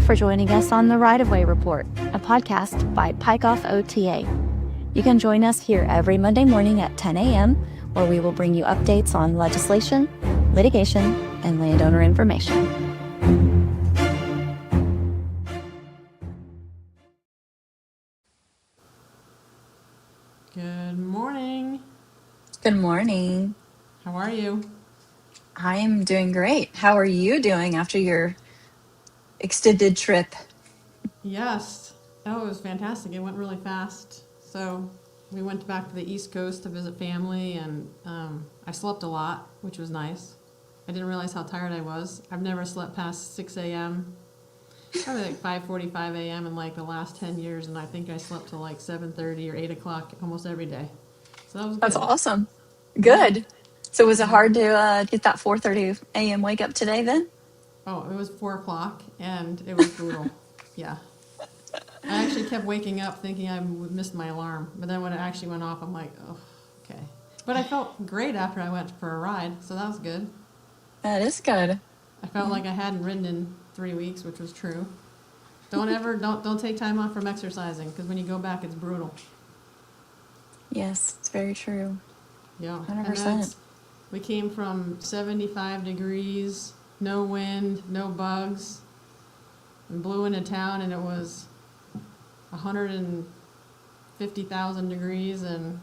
you for joining us on the Right-of-Way Report, a podcast by Pike Off OTA. You can join us here every Monday morning at 10 a.m., where we will bring you updates on legislation, litigation, and landowner information. Good morning. Good morning. How are you? I am doing great. How are you doing after your extended trip? Yes. Oh, it was fantastic. It went really fast. So we went back to the East Coast to visit family, and I slept a lot, which was nice. I didn't realize how tired I was. I've never slept past 6 a.m. Probably like 5:45 a.m. in like the last 10 years, and I think I slept till like 7:30 or 8 o'clock almost every day. So that was good. That's awesome. Yeah. Good. So was it hard to get that 4:30 a.m. wake up today then? Oh, it was 4 o'clock, and it was brutal. Yeah. I actually kept waking up thinking I would miss my alarm, but then when it actually went off, I'm like, oh, okay. But I felt great after I went for a ride, so that was good. That is good. I felt like I hadn't ridden in 3 weeks, which was true. Don't take time off from exercising, because when you go back, it's brutal. Yes, it's very true. Yeah, 100%. We came from 75 degrees, no wind, no bugs, and blew into town, and it was 150,000 degrees and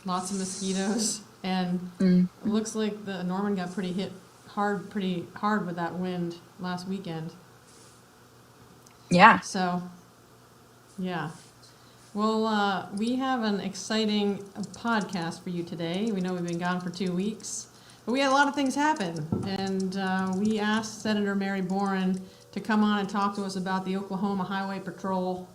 lots of mosquitoes. And it looks like the Norman got pretty hard with that wind last weekend. Yeah. So, yeah. Well, we have an exciting podcast for you today. We know we've been gone for 2 weeks, but we had a lot of things happen. And we asked Senator Mary Boren to come on and talk to us about the Oklahoma Highway Patrol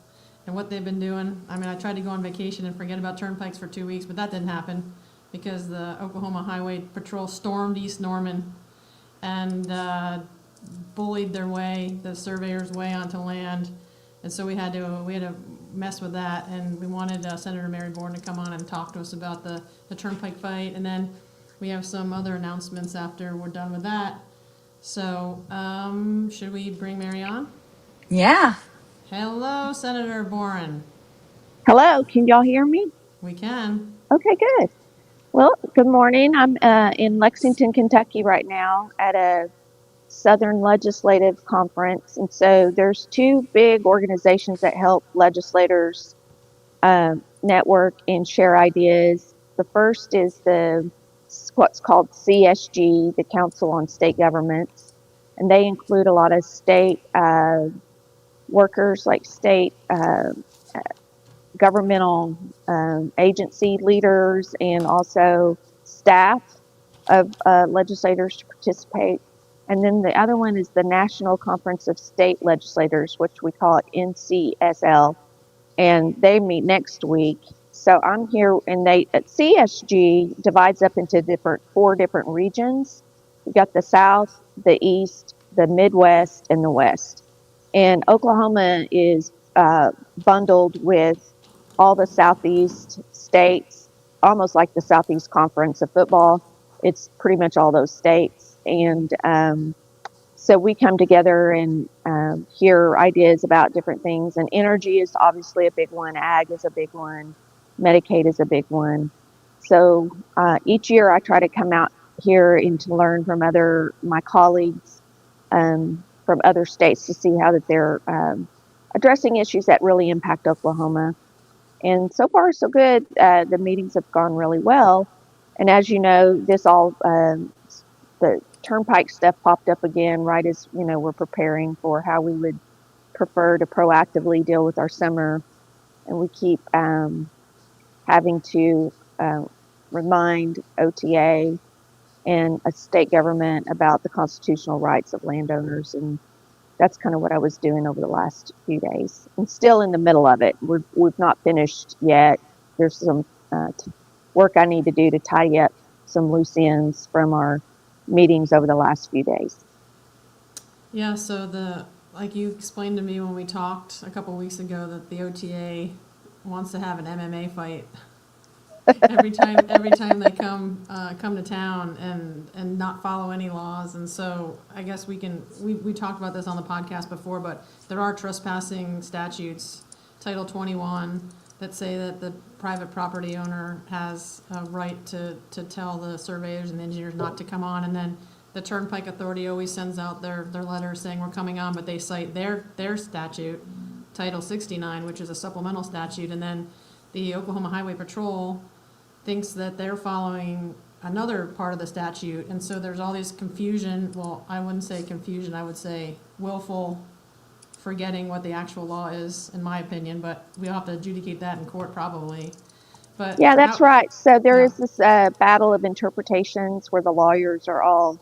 and what they've been doing. I mean, I tried to go on vacation and forget about turnpikes for 2 weeks, but that didn't happen because the Oklahoma Highway Patrol stormed East Norman and bullied the surveyor's way onto land. And so we had to mess with that, and we wanted Senator Mary Boren to come on and talk to us about the turnpike fight, and then we have some other announcements after we're done with that. So, should we bring Mary on? Yeah. Hello, Senator Boren. Hello, can y'all hear me? We can. Okay, good. Well, good morning. I'm in Lexington, Kentucky right now at a Southern Legislative Conference. And so there's two big organizations that help legislators network and share ideas. The first is what's called CSG, the Council on State Governments. And they include a lot of state workers, like state governmental agency leaders, and also staff of legislators to participate. And then the other one is the National Conference of State Legislators, which we call it NCSL, and they meet next week. So I'm here, and CSG divides up into 4 different regions. We've got the South, the East, the Midwest, and the West. And Oklahoma is bundled with all the Southeast states, almost like the Southeast Conference of football. It's pretty much all those states. And so we come together and hear ideas about different things. And energy is obviously a big one. Ag is a big one. Medicaid is a big one. So each year I try to come out here and to learn from my colleagues from other states to see how that they're addressing issues that really impact Oklahoma. And so far, so good. The meetings have gone really well. And as you know, the turnpike stuff popped up again right as, we're preparing for how we would prefer to proactively deal with our summer. And we keep having to remind OTA and a state government about the constitutional rights of landowners. And that's kind of what I was doing over the last few days. I'm still in the middle of it. We've not finished yet. There's some work I need to do to tidy up some loose ends from our meetings over the last few days. Yeah, so like you explained to me when we talked a couple weeks ago that the OTA wants to have an MMA fight. every time they come to town and not follow any laws. And so I guess we talked about this on the podcast before, but there are trespassing statutes, Title 21, that say that the private property owner has a right to tell the surveyors and engineers not to come on. And then the Turnpike Authority always sends out their letter saying we're coming on, but they cite their statute, Title 69, which is a supplemental statute. And then the Oklahoma Highway Patrol thinks that they're following another part of the statute. And so there's all this confusion. Well, I wouldn't say confusion. I would say willful forgetting what the actual law is, in my opinion, but we'll have to adjudicate that in court probably. But Yeah, that's right. So there Yeah. is this battle of interpretations where the lawyers are all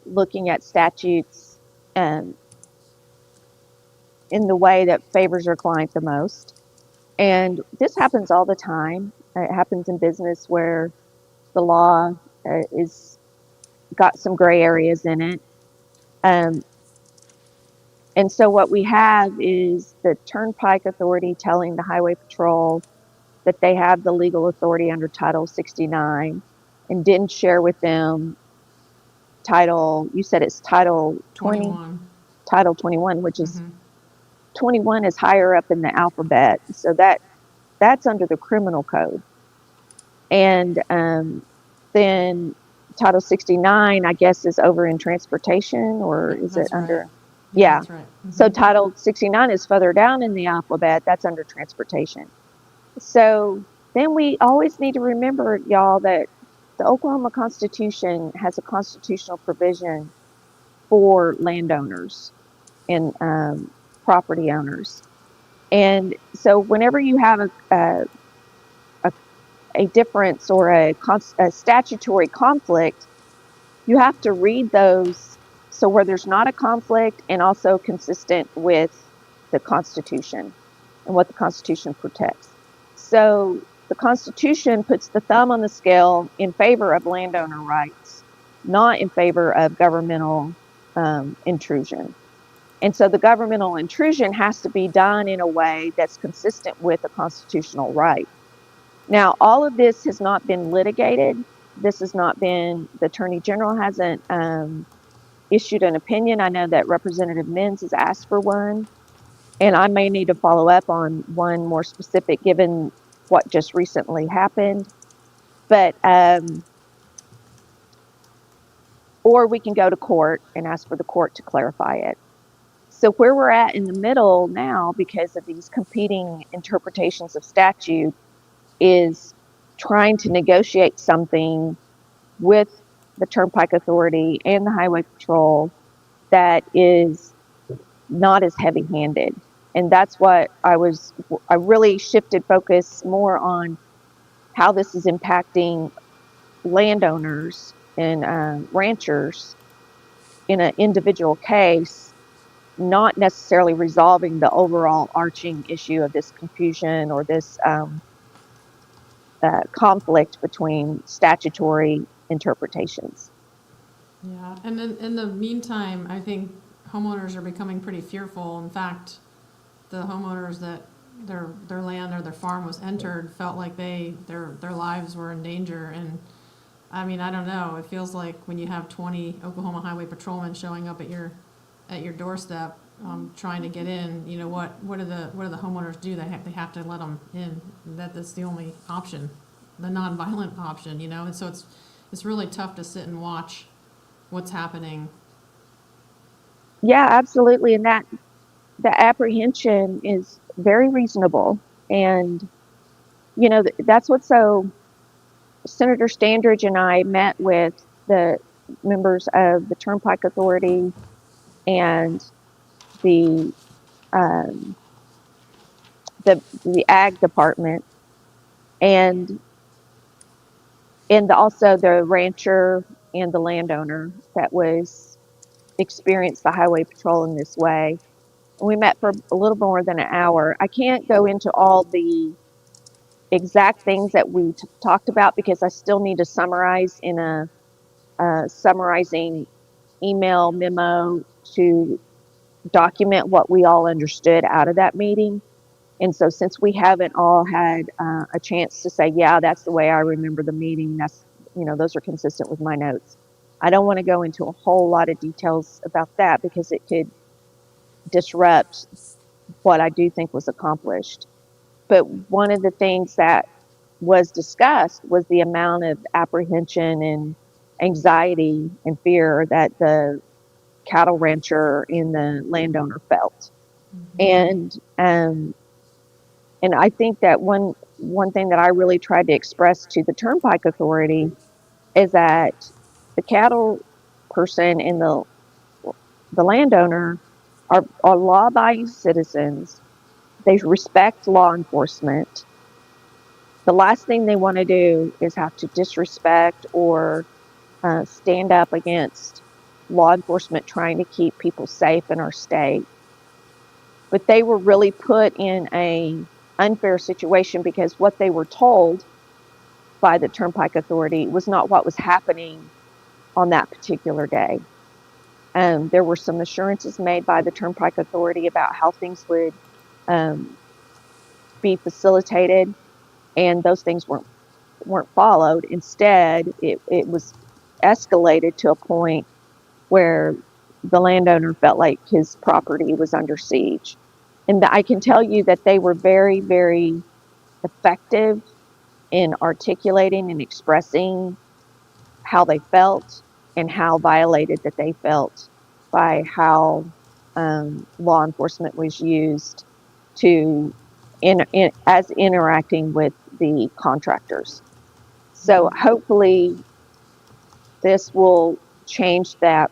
looking at statutes in the way that favors their client the most. And this happens all the time. It happens in business where the law is got some gray areas in it. And so what we have is the Turnpike Authority telling the Highway Patrol that they have the legal authority under Title 69 and didn't share with them you said it's Title 20? 21. Title 21, which is Mhm. 21 is higher up in the alphabet. So that's under the criminal code. And then Title 69, I guess, is over in transportation, or Yeah, is it that's right. under? Yeah. That's right. So Mhm. Title 69 is further down in the alphabet. That's under transportation. So then we always need to remember, y'all, that the Oklahoma Constitution has a constitutional provision for landowners and property owners. And so whenever you have a difference or a statutory conflict, you have to read those so where there's not a conflict and also consistent with the Constitution and what the Constitution protects. So the Constitution puts the thumb on the scale in favor of landowner rights, not in favor of governmental intrusion. And so the governmental intrusion has to be done in a way that's consistent with a constitutional right. Now, all of this has not been litigated. This has not been, the Attorney General hasn't issued an opinion. I know that Representative Menz has asked for one, and I may need to follow up on one more specific given what just recently happened. But, or we can go to court and ask for the court to clarify it. So where we're at in the middle now, because of these competing interpretations of statute, is trying to negotiate something with the Turnpike Authority and the Highway Patrol that is not as heavy-handed. And that's what I really shifted focus more on how this is impacting landowners and ranchers in an individual case, not necessarily resolving the overall arching issue of this confusion or this conflict between statutory interpretations. Yeah, and then in the meantime, I think homeowners are becoming pretty fearful. In fact, the homeowners that their land or their farm was entered felt like their lives were in danger. And I mean, I don't know. It feels like when you have 20 Oklahoma Highway Patrolmen showing up at your doorstep, trying to get in. You know what do the homeowners do? They have to let them in. That's the only option, the nonviolent option. You know, and so it's really tough to sit and watch what's happening. Yeah, absolutely. And the apprehension is very reasonable. And, you know, that's what Senator Standridge and I met with the members of the Turnpike Authority and the ag department and also the rancher and the landowner that was experienced the highway patrol in this way. And we met for a little more than an hour. I can't go into all the exact things that we talked about because I still need to summarize in a summarizing email memo to document what we all understood out of that meeting. And so since we haven't all had a chance to say, yeah, that's the way I remember the meeting, that's, those are consistent with my notes. I don't want to go into a whole lot of details about that because it could disrupt what I do think was accomplished. But one of the things that was discussed was the amount of apprehension and anxiety and fear that the cattle rancher and the landowner felt. And I think that one thing that I really tried to express to the Turnpike Authority is that the cattle person and the landowner are law-abiding citizens. They respect law enforcement. The last thing they want to do is have to disrespect or stand up against law enforcement trying to keep people safe in our state. But they were really put in a unfair situation because what they were told by the Turnpike Authority was not what was happening on that particular day. There were some assurances made by the Turnpike Authority about how things would be facilitated, and those things weren't followed. Instead, it was escalated to a point where the landowner felt like his property was under siege. And I can tell you that they were very, very effective in articulating and expressing how they felt and how violated that they felt by how law enforcement was used to as interacting with the contractors. So hopefully this will change that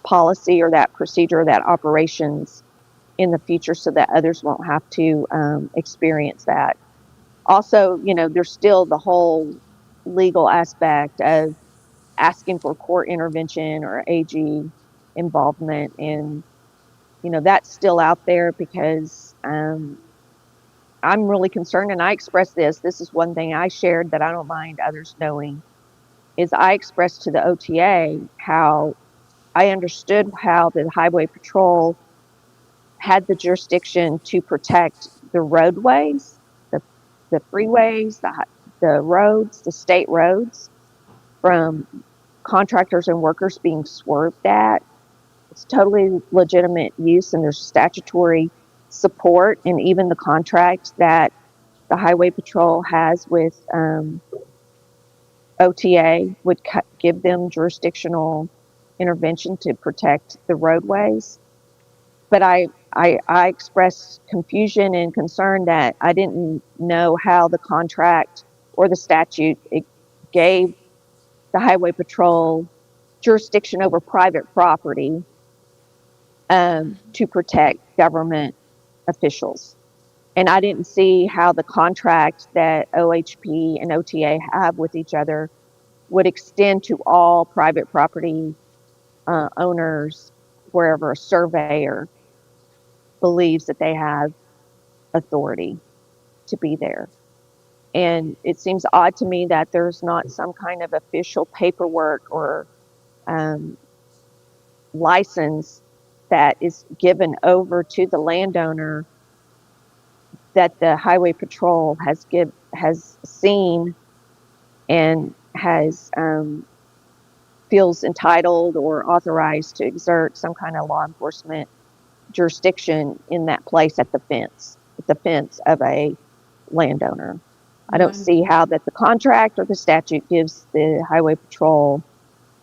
policy or that procedure or that operations in the future so that others won't have to experience that. Also, there's still the whole legal aspect of asking for court intervention or AG involvement. And, that's still out there because I'm really concerned, and I expressed this is one thing I shared that I don't mind others knowing, is I expressed to the OTA how I understood how the Highway Patrol had the jurisdiction to protect the roadways, the freeways, the roads, the state roads from contractors and workers being swerved at. It's totally legitimate use, and there's statutory support, and even the contract that the Highway Patrol has with OTA would give them jurisdictional intervention to protect the roadways. But I expressed confusion and concern that I didn't know how the contract or the statute it gave the Highway Patrol jurisdiction over private property to protect government officials. And I didn't see how the contract that OHP and OTA have with each other would extend to all private property owners wherever a surveyor believes that they have authority to be there. And it seems odd to me that there's not some kind of official paperwork or license that is given over to the landowner that the Highway Patrol has seen and has feels entitled or authorized to exert some kind of law enforcement jurisdiction in that place at the fence of a landowner. I don't see how that the contract or the statute gives the Highway Patrol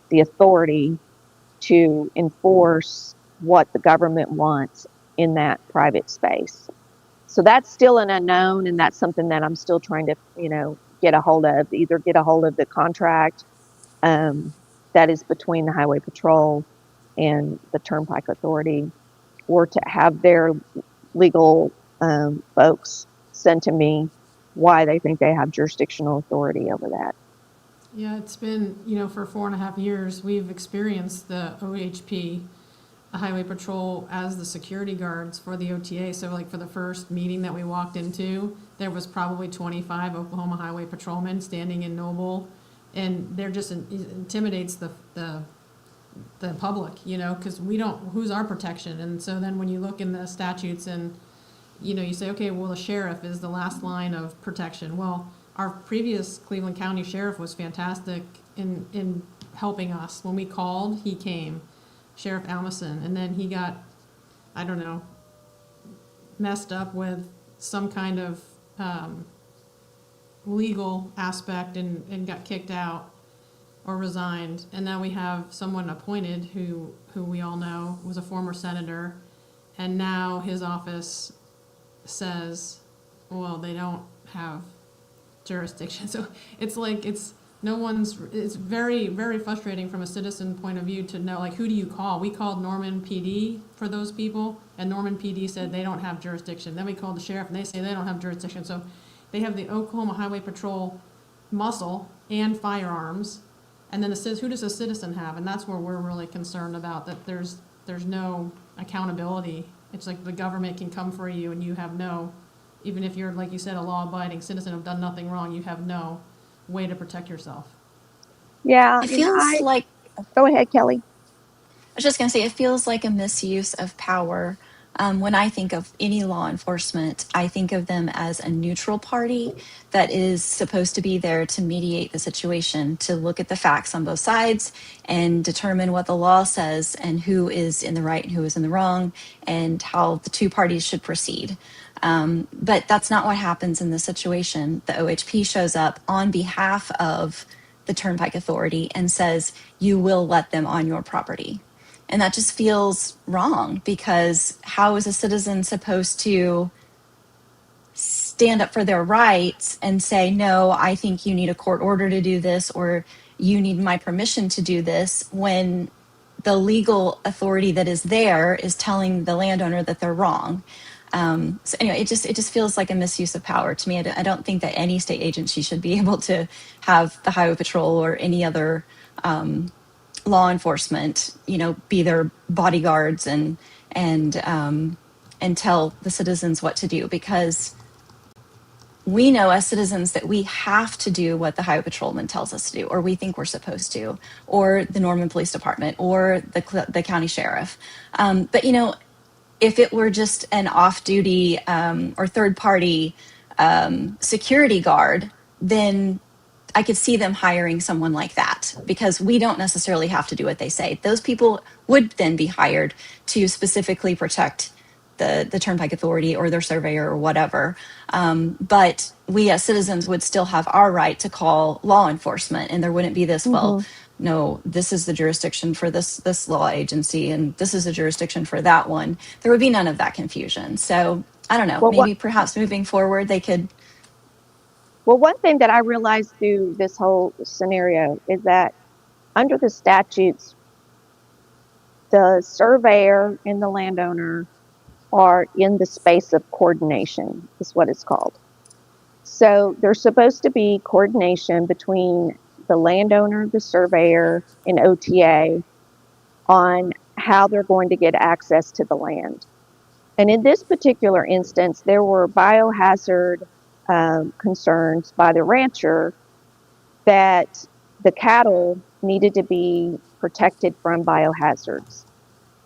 the authority to enforce what the government wants in that private space. So that's still an unknown, and that's something that I'm still trying to, get a hold of. Either get a hold of the contract that is between the Highway Patrol and the Turnpike Authority, or to have their legal folks send to me why they think they have jurisdictional authority over that. Yeah, it's been, for 4.5 years, we've experienced the OHP, the Highway Patrol, as the security guards for the OTA. So like for the first meeting that we walked into, there was probably 25 Oklahoma Highway Patrolmen standing in Noble, and they're just intimidates the public, because we don't, who's our protection? And so then when you look in the statutes and you say, okay, well, the sheriff is the last line of protection. Well, our previous Cleveland County sheriff was fantastic in helping us. When we called, he came, Sheriff Almason, and then he got, I don't know, messed up with some kind of legal aspect and got kicked out or resigned. And now we have someone appointed who we all know was a former senator, and now his office says, well, they don't have jurisdiction. So it's like it's very, very frustrating from a citizen point of view to know, like, who do you call? We called Norman PD for those people, and Norman PD said they don't have jurisdiction. Then we called the sheriff, and they say they don't have jurisdiction. So they have the Oklahoma Highway Patrol muscle and firearms, and then who does a citizen have? And that's where we're really concerned about, that there's no accountability. It's like the government can come for you, and you have no, even if you're, like you said, a law-abiding citizen who've done nothing wrong, you have no way to protect yourself. Yeah. It feels like, Go ahead, Kelly. I was just going to say, it feels like a misuse of power. When I think of any law enforcement, I think of them as a neutral party that is supposed to be there to mediate the situation, to look at the facts on both sides and determine what the law says and who is in the right and who is in the wrong, and how the two parties should proceed. But that's not what happens in this situation. The OHP shows up on behalf of the Turnpike Authority and says, you will let them on your property. And that just feels wrong, because how is a citizen supposed to stand up for their rights and say, no, I think you need a court order to do this, or you need my permission to do this, when the legal authority that is there is telling the landowner that they're wrong? So anyway, it just feels like a misuse of power to me. I don't think that any state agency should be able to have the Highway Patrol or any other law enforcement, be their bodyguards and tell the citizens what to do, because we know as citizens that we have to do what the Highway Patrolman tells us to do, or we think we're supposed to, or the Norman Police Department, or the county sheriff. But if it were just an off-duty or third-party security guard, then I could see them hiring someone like that, because we don't necessarily have to do what they say. Those people would then be hired to specifically protect the Turnpike Authority or their surveyor or whatever. But we as citizens would still have our right to call law enforcement, and there wouldn't be this, well, no, this is the jurisdiction for this law agency, and this is the jurisdiction for that one. There would be none of that confusion. So I don't know, Well, perhaps moving forward, they could. Well, one thing that I realized through this whole scenario is that under the statutes, the surveyor and the landowner are in the space of coordination, is what it's called. So there's supposed to be coordination between the landowner, the surveyor, and OTA on how they're going to get access to the land. And in this particular instance, there were biohazard concerns by the rancher that the cattle needed to be protected from biohazards.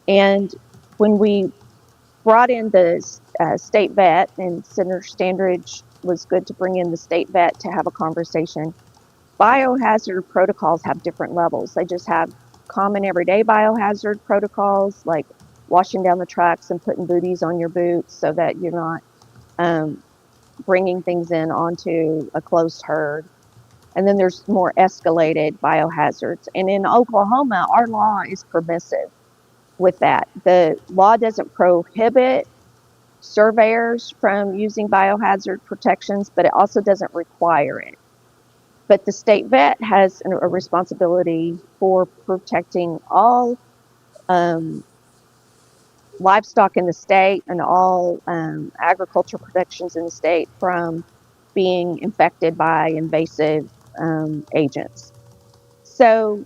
And when we brought in the state vet, and Senator Standridge was good to bring in the state vet to have a conversation, biohazard protocols have different levels. They just have common everyday biohazard protocols, like washing down the trucks and putting booties on your boots so that you're not bringing things in onto a closed herd. And then there's more escalated biohazards. And in Oklahoma, our law is permissive with that. The law doesn't prohibit surveyors from using biohazard protections, but it also doesn't require it. But the state vet has a responsibility for protecting all livestock in the state and all agriculture protections in the state from being infected by invasive agents. So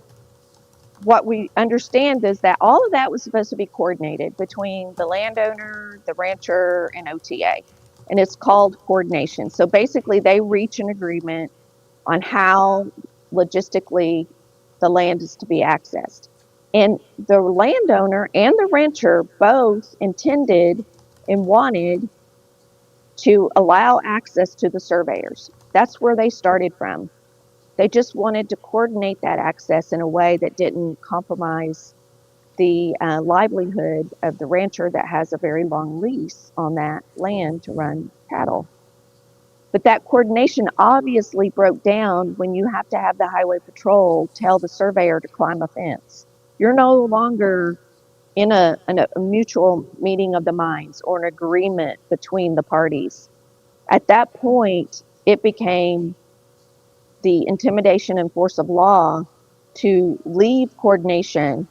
what we understand is that all of that was supposed to be coordinated between the landowner, the rancher, and OTA. And it's called coordination. So basically they reach an agreement on how logistically the land is to be accessed. And the landowner and the rancher both intended and wanted to allow access to the surveyors. That's where they started from. They just wanted to coordinate that access in a way that didn't compromise the livelihood of the rancher that has a very long lease on that land to run cattle. But that coordination obviously broke down when you have to have the highway patrol tell the surveyor to climb a fence. You're no longer in a mutual meeting of the minds or an agreement between the parties. At that point, it became the intimidation and force of law to leave coordination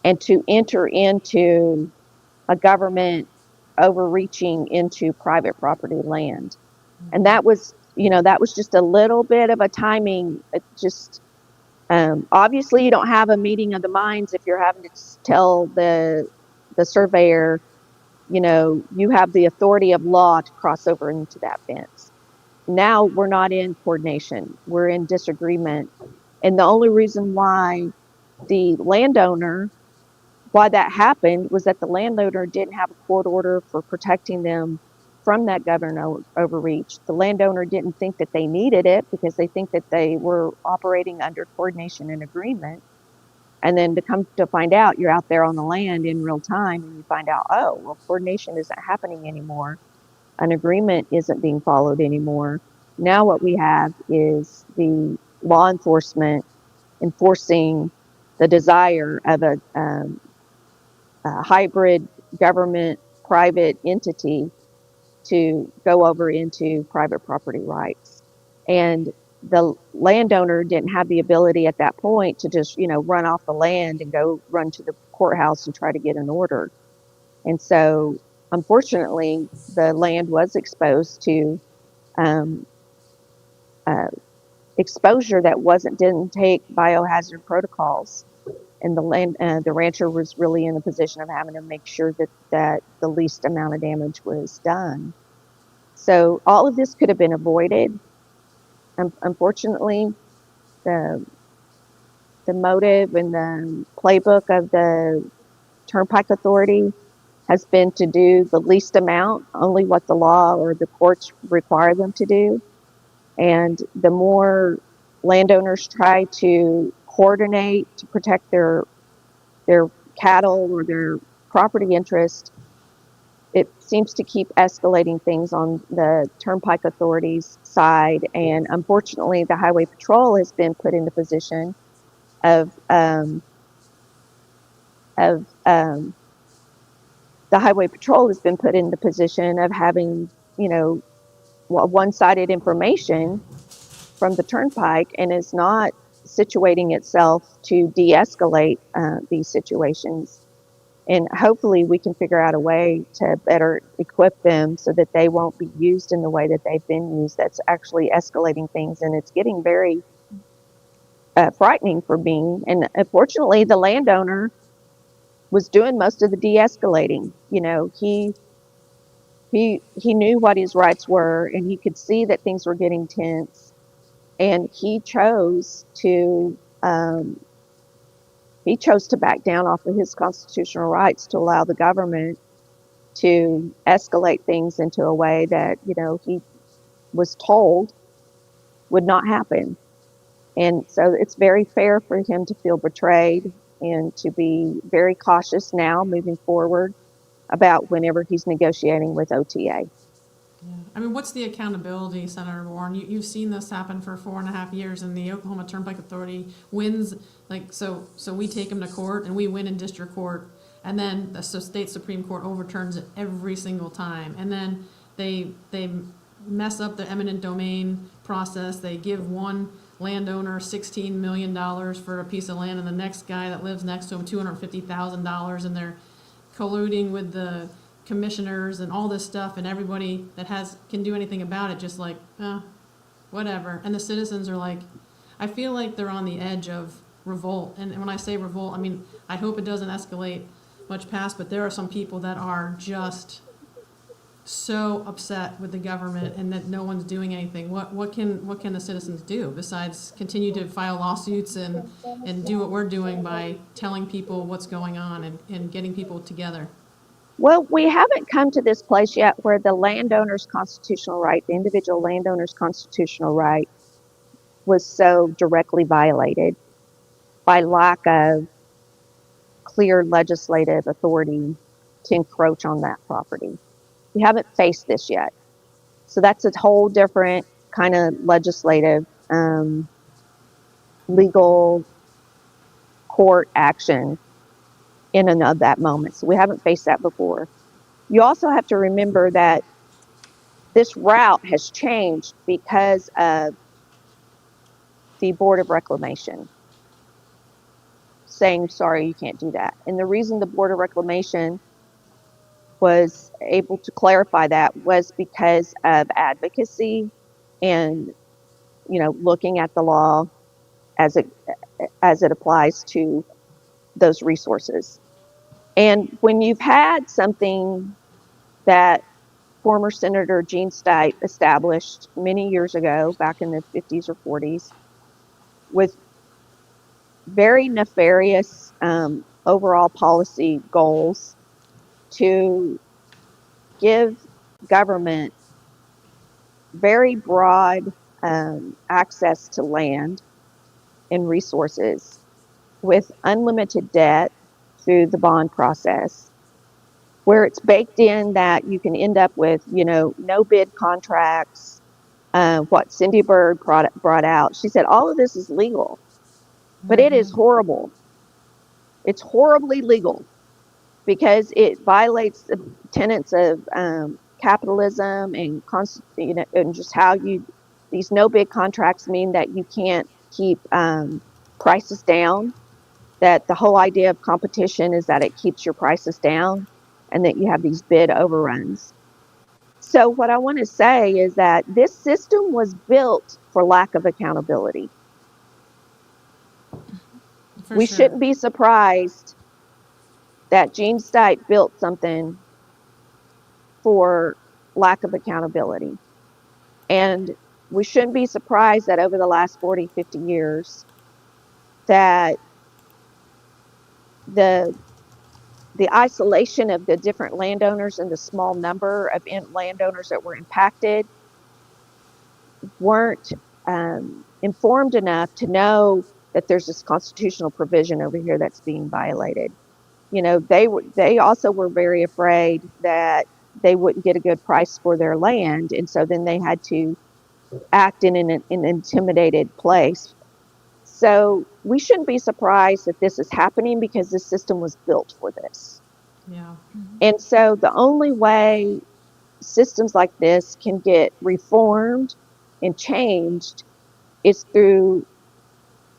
and to enter into a government overreaching into private property land. And that was, that was just a little bit of a timing. Obviously, you don't have a meeting of the minds if you're having to tell the surveyor, you have the authority of law to cross over into that fence. Now we're not in coordination. We're in disagreement. And the only reason why that happened was that the landowner didn't have a court order for protecting them from that government overreach. The landowner didn't think that they needed it because they think that they were operating under coordination and agreement. And then to come to find out, you're out there on the land in real time and you find out, oh, well, coordination isn't happening anymore. An agreement isn't being followed anymore. Now what we have is the law enforcement enforcing the desire of a hybrid government private entity to go over into private property rights. And the landowner didn't have the ability at that point to just, run off the land and go run to the courthouse and try to get an order. And so, unfortunately, the land was exposed to exposure that didn't take biohazard protocols. And the rancher was really in a position of having to make sure that the least amount of damage was done. So all of this could have been avoided. Unfortunately, the motive and the playbook of the Turnpike Authority has been to do the least amount, only what the law or the courts require them to do. And the more landowners try to coordinate to protect their cattle or their property interest, it seems to keep escalating things on the Turnpike Authority's side. And unfortunately, the Highway Patrol has been put in the position of the Highway Patrol has been put in the position of having, one-sided information from the Turnpike and is not situating itself to de-escalate these situations. And hopefully we can figure out a way to better equip them so that they won't be used in the way that they've been used. That's actually escalating things, and it's getting very frightening for me. And unfortunately, the landowner was doing most of the de-escalating. He knew what his rights were, and he could see that things were getting tense, and he chose to back down off of his constitutional rights to allow the government to escalate things into a way that, he was told would not happen. And so it's very fair for him to feel betrayed and to be very cautious now moving forward about whenever he's negotiating with OTA. Yeah. I mean, what's the accountability, Senator Warren? You've seen this happen for 4.5 years, and the Oklahoma Turnpike Authority wins. So we take them to court, and we win in district court, and then the state Supreme Court overturns it every single time. And then they mess up the eminent domain process. They give one landowner $16 million for a piece of land, and the next guy that lives next to him $250,000, and they're colluding with the commissioners and all this stuff, and everybody that can do anything about it just whatever. And the citizens are like, I feel like they're on the edge of revolt. And when I say revolt, I mean, I hope it doesn't escalate much past, but there are some people that are just so upset with the government and that no one's doing anything. What can the citizens do besides continue to file lawsuits and do what we're doing by telling people what's going on and getting people together? Well, we haven't come to this place yet where the landowner's constitutional right, the individual landowner's constitutional right, was so directly violated by lack of clear legislative authority to encroach on that property. We haven't faced this yet. So that's a whole different kind of legislative, legal court action in and of that moment. So we haven't faced that before. You also have to remember that this route has changed because of the Board of Reclamation saying, sorry, you can't do that. And the reason the Board of Reclamation was able to clarify that was because of advocacy and, looking at the law as it applies to those resources. And when you've had something that former Senator Gene Stipe established many years ago, back in the 50s or 40s, with very nefarious overall policy goals to give government very broad access to land and resources with unlimited debt through the bond process, where it's baked in that you can end up with, no bid contracts. What Cindy Bird brought out, she said, all of this is legal, but it is horrible. It's horribly legal because it violates the tenets of capitalism and and just how these no bid contracts mean that you can't keep prices down. That the whole idea of competition is that it keeps your prices down, and that you have these bid overruns. So what I want to say is that this system was built for lack of accountability. We shouldn't be surprised that Gene Stipe built something for lack of accountability. And we shouldn't be surprised that over the last 40, 50 years, that the isolation of the different landowners and the small number of landowners that were impacted weren't informed enough to know that there's this constitutional provision over here that's being violated. They also were very afraid that they wouldn't get a good price for their land, and so then they had to act in an intimidated place. So we shouldn't be surprised that this is happening because this system was built for this. Yeah. And so the only way systems like this can get reformed and changed is through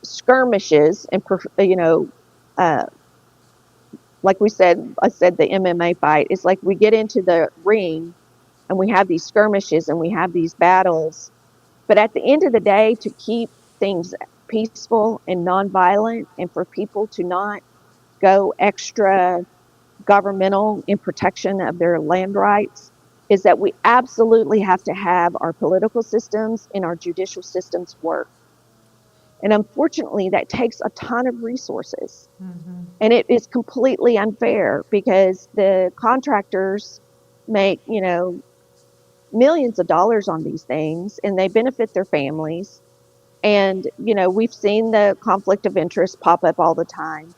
skirmishes and, like I said, the MMA fight is like we get into the ring and we have these skirmishes and we have these battles. But at the end of the day, to keep things peaceful and nonviolent, and for people to not go extra governmental in protection of their land rights, is that we absolutely have to have our political systems and our judicial systems work. And unfortunately, that takes a ton of resources. Mm-hmm. And it is completely unfair because the contractors make, millions of dollars on these things, and they benefit their families. And, we've seen the conflict of interest pop up all the time.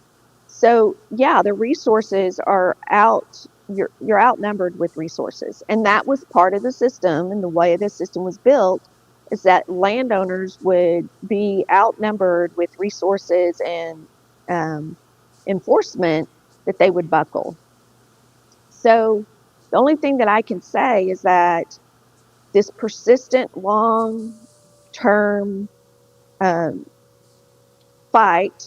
So, yeah, the resources are out. You're outnumbered with resources. And that was part of the system, and the way the system was built is that landowners would be outnumbered with resources and enforcement that they would buckle. So the only thing that I can say is that this persistent, long-term fight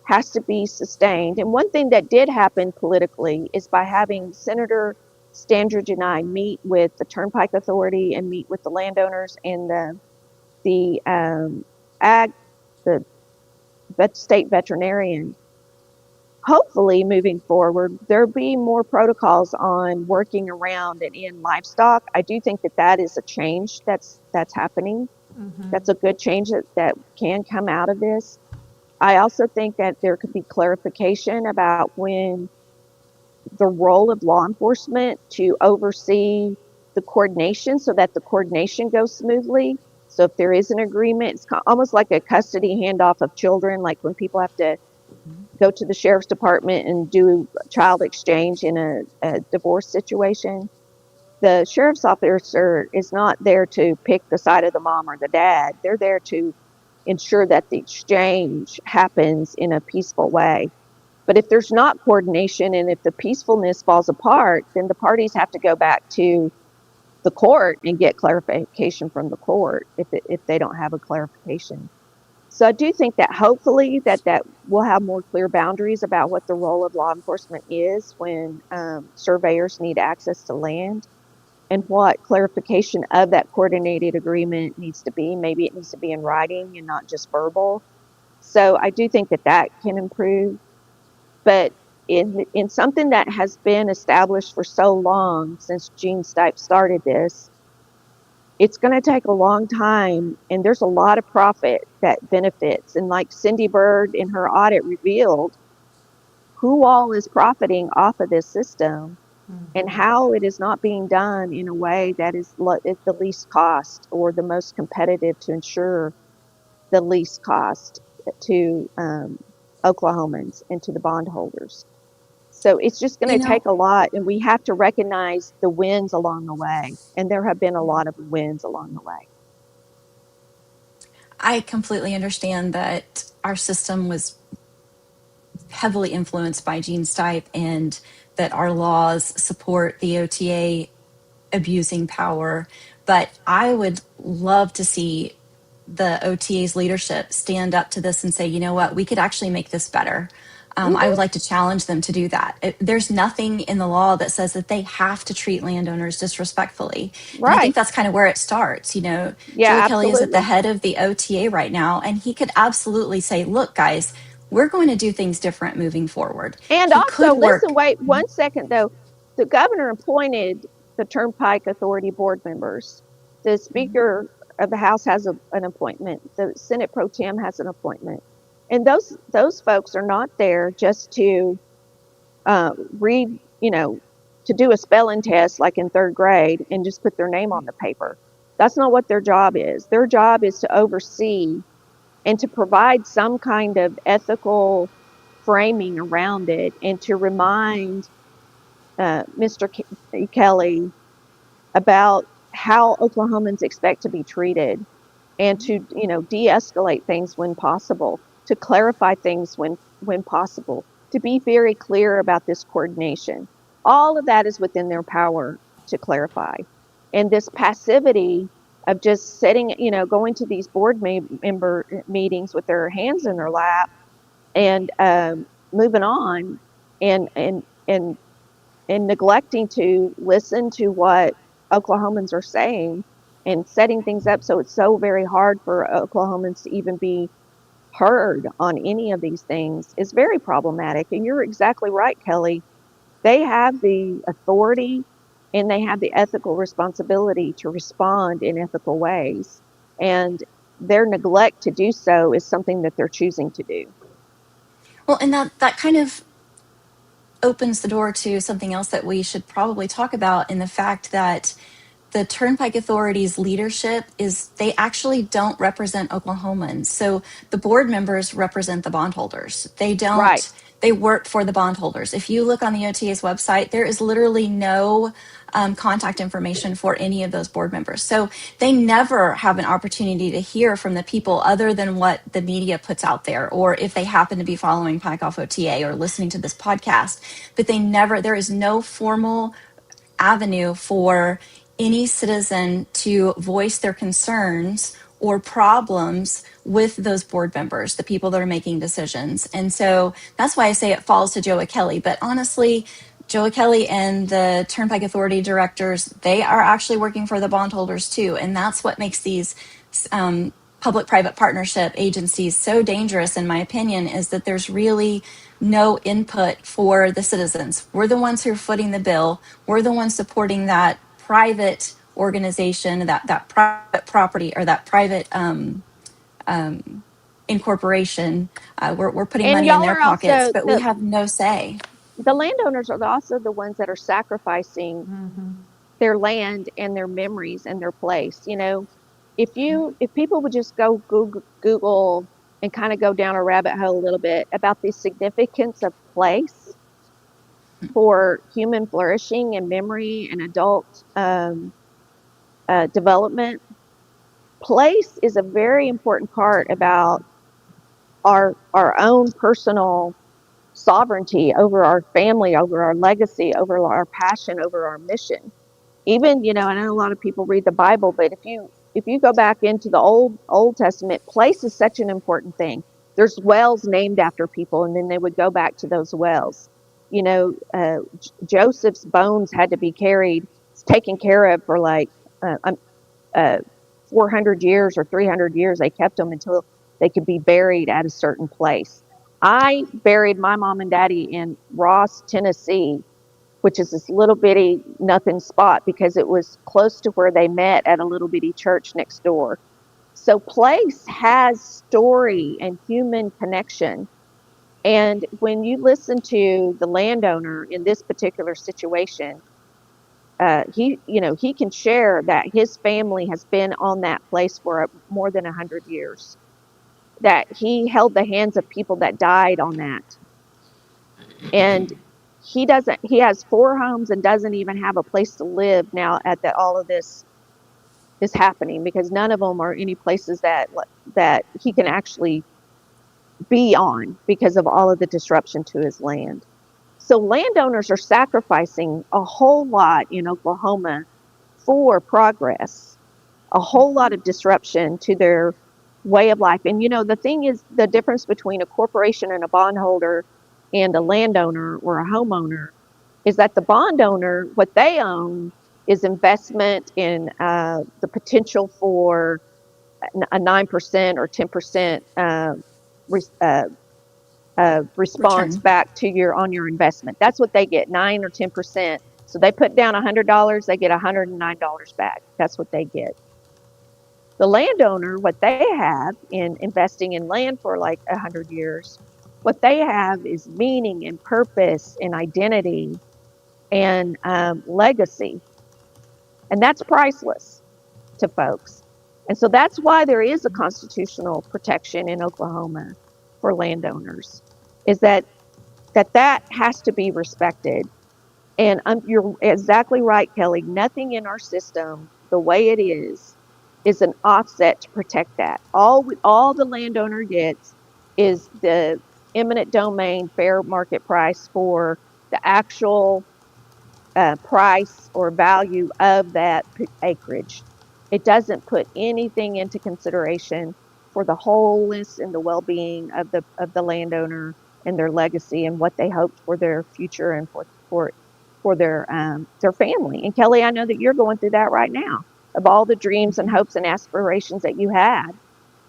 has to be sustained. And one thing that did happen politically is by having Senator Standridge and I meet with the Turnpike Authority and meet with the landowners and the state veterinarian. Hopefully, moving forward, there'll be more protocols on working around and in livestock. I do think that is a change that's happening. Mm-hmm. That's a good change that can come out of this. I also think that there could be clarification about when the role of law enforcement to oversee the coordination so that the coordination goes smoothly. So if there is an agreement, it's almost like a custody handoff of children, like when people have to go to the sheriff's department and do child exchange in a divorce situation. The sheriff's officer is not there to pick the side of the mom or the dad. They're there to ensure that the exchange happens in a peaceful way. But if there's not coordination and if the peacefulness falls apart, then the parties have to go back to the court and get clarification from the court if they don't have a clarification. So I do think that hopefully that we'll have more clear boundaries about what the role of law enforcement is when surveyors need access to land, and what clarification of that coordinated agreement needs to be. Maybe it needs to be in writing and not just verbal. So I do think that can improve. But in something that has been established for so long, since Gene Stipe started this, it's going to take a long time, and there's a lot of profit that benefits. And like Cindy Bird in her audit revealed, who all is profiting off of this system, and how it is not being done in a way that is the least cost or the most competitive to ensure the least cost to Oklahomans and to the bondholders. So it's just going to take a lot, and we have to recognize the wins along the way. And there have been a lot of wins along the way. I completely understand that our system was heavily influenced by Gene Stipe and that our laws support the OTA abusing power. But I would love to see the OTA's leadership stand up to this and say, you know what, we could actually make this better. I would like to challenge them to do that. There's nothing in the law that says that they have to treat landowners disrespectfully. Right. And I think that's kind of where it starts. You know, Yeah, Joey Kelly is at the absolutely. head of the OTA right now, and he could absolutely say, look, guys, we're going to do things different moving forward. And He also, could work. listen, wait 1 second though. The governor appointed the Turnpike Authority board members. The Speaker of the House has an appointment. The Senate Pro Tem has an appointment. And those folks are not there just to read, to do a spelling test like in third grade and just put their name on the paper. That's not what their job is. Their job is to oversee and to provide some kind of ethical framing around it, and to remind Mr. Kelly about how Oklahomans expect to be treated, and to de-escalate things when possible, to clarify things when possible, to be very clear about this coordination. All of that is within their power to clarify. And this passivity of just sitting, going to these board member meetings with their hands in their lap and moving on, and neglecting to listen to what Oklahomans are saying, and setting things up so it's so very hard for Oklahomans to even be heard on any of these things is very problematic. And you're exactly right, Kelly. They have the authority and they have the ethical responsibility to respond in ethical ways. And their neglect to do so is something that they're choosing to do. Well, and that kind of opens the door to something else that we should probably talk about, in the fact that the Turnpike Authority's leadership they actually don't represent Oklahomans. So the board members represent the bondholders. They don't, Right. They work for the bondholders. If you look on the OTA's website, there is literally no contact information for any of those board members. So they never have an opportunity to hear from the people other than what the media puts out there, or if they happen to be following Pike Off OTA or listening to this podcast. But there is no formal avenue for any citizen to voice their concerns or problems with those board members, the people that are making decisions. And so that's why I say it falls to Joey Kelly. But honestly, Joey Kelly and the Turnpike Authority directors, they are actually working for the bondholders too. And that's what makes these public-private partnership agencies so dangerous, in my opinion, is that there's really no input for the citizens. We're the ones who are footing the bill. We're the ones supporting that private organization, that private property, or that private incorporation. We're putting money in their pockets, but we have no say. the landowners are also the ones that are sacrificing their land and their memories and their place. If people would just go Google and kind of go down a rabbit hole a little bit about the significance of place for human flourishing and memory and adult development, place is a very important part about our own personal sovereignty over our family, over our legacy, over our passion, over our mission. Even, I know a lot of people read the Bible, but if you go back into the Old Testament, place is such an important thing. There's wells named after people, and then they would go back to those wells. Joseph's bones had to be taken care of for like uh, 400 years or 300 years. They kept them until they could be buried at a certain place. I buried my mom and daddy in Ross, Tennessee, which is this little bitty nothing spot because it was close to where they met at a little bitty church next door. So place has story and human connection. And when you listen to the landowner in this particular situation, he can share that his family has been on that place for more than 100 years, that he held the hands of people that died on that. And he has 4 homes and doesn't even have a place to live now all of this is happening, because none of them are any places that he can actually be on because of all of the disruption to his land. So landowners are sacrificing a whole lot in Oklahoma for progress, a whole lot of disruption to their way of life. And the thing is, the difference between a corporation and a bondholder and a landowner or a homeowner is that the bond owner, what they own is investment in the potential for a 9% or 10% response Return. back to on your investment. That's what they get, 9 or 10%. So they put down $100, they get $109 back. That's what they get. The landowner, what they have in investing in land for like 100 years, what they have is meaning and purpose and identity and legacy. And that's priceless to folks. And so that's why there is a constitutional protection in Oklahoma for landowners, is that has to be respected. And you're exactly right, Kelly. Nothing in our system, the way it is an offset to protect that. All the landowner gets is the eminent domain fair market price for the actual price or value of that acreage. It doesn't put anything into consideration for the wholeness and the well-being of the landowner and their legacy and what they hoped for their future and for their family. And Kelly, I know that you're going through that right now, of all the dreams and hopes and aspirations that you had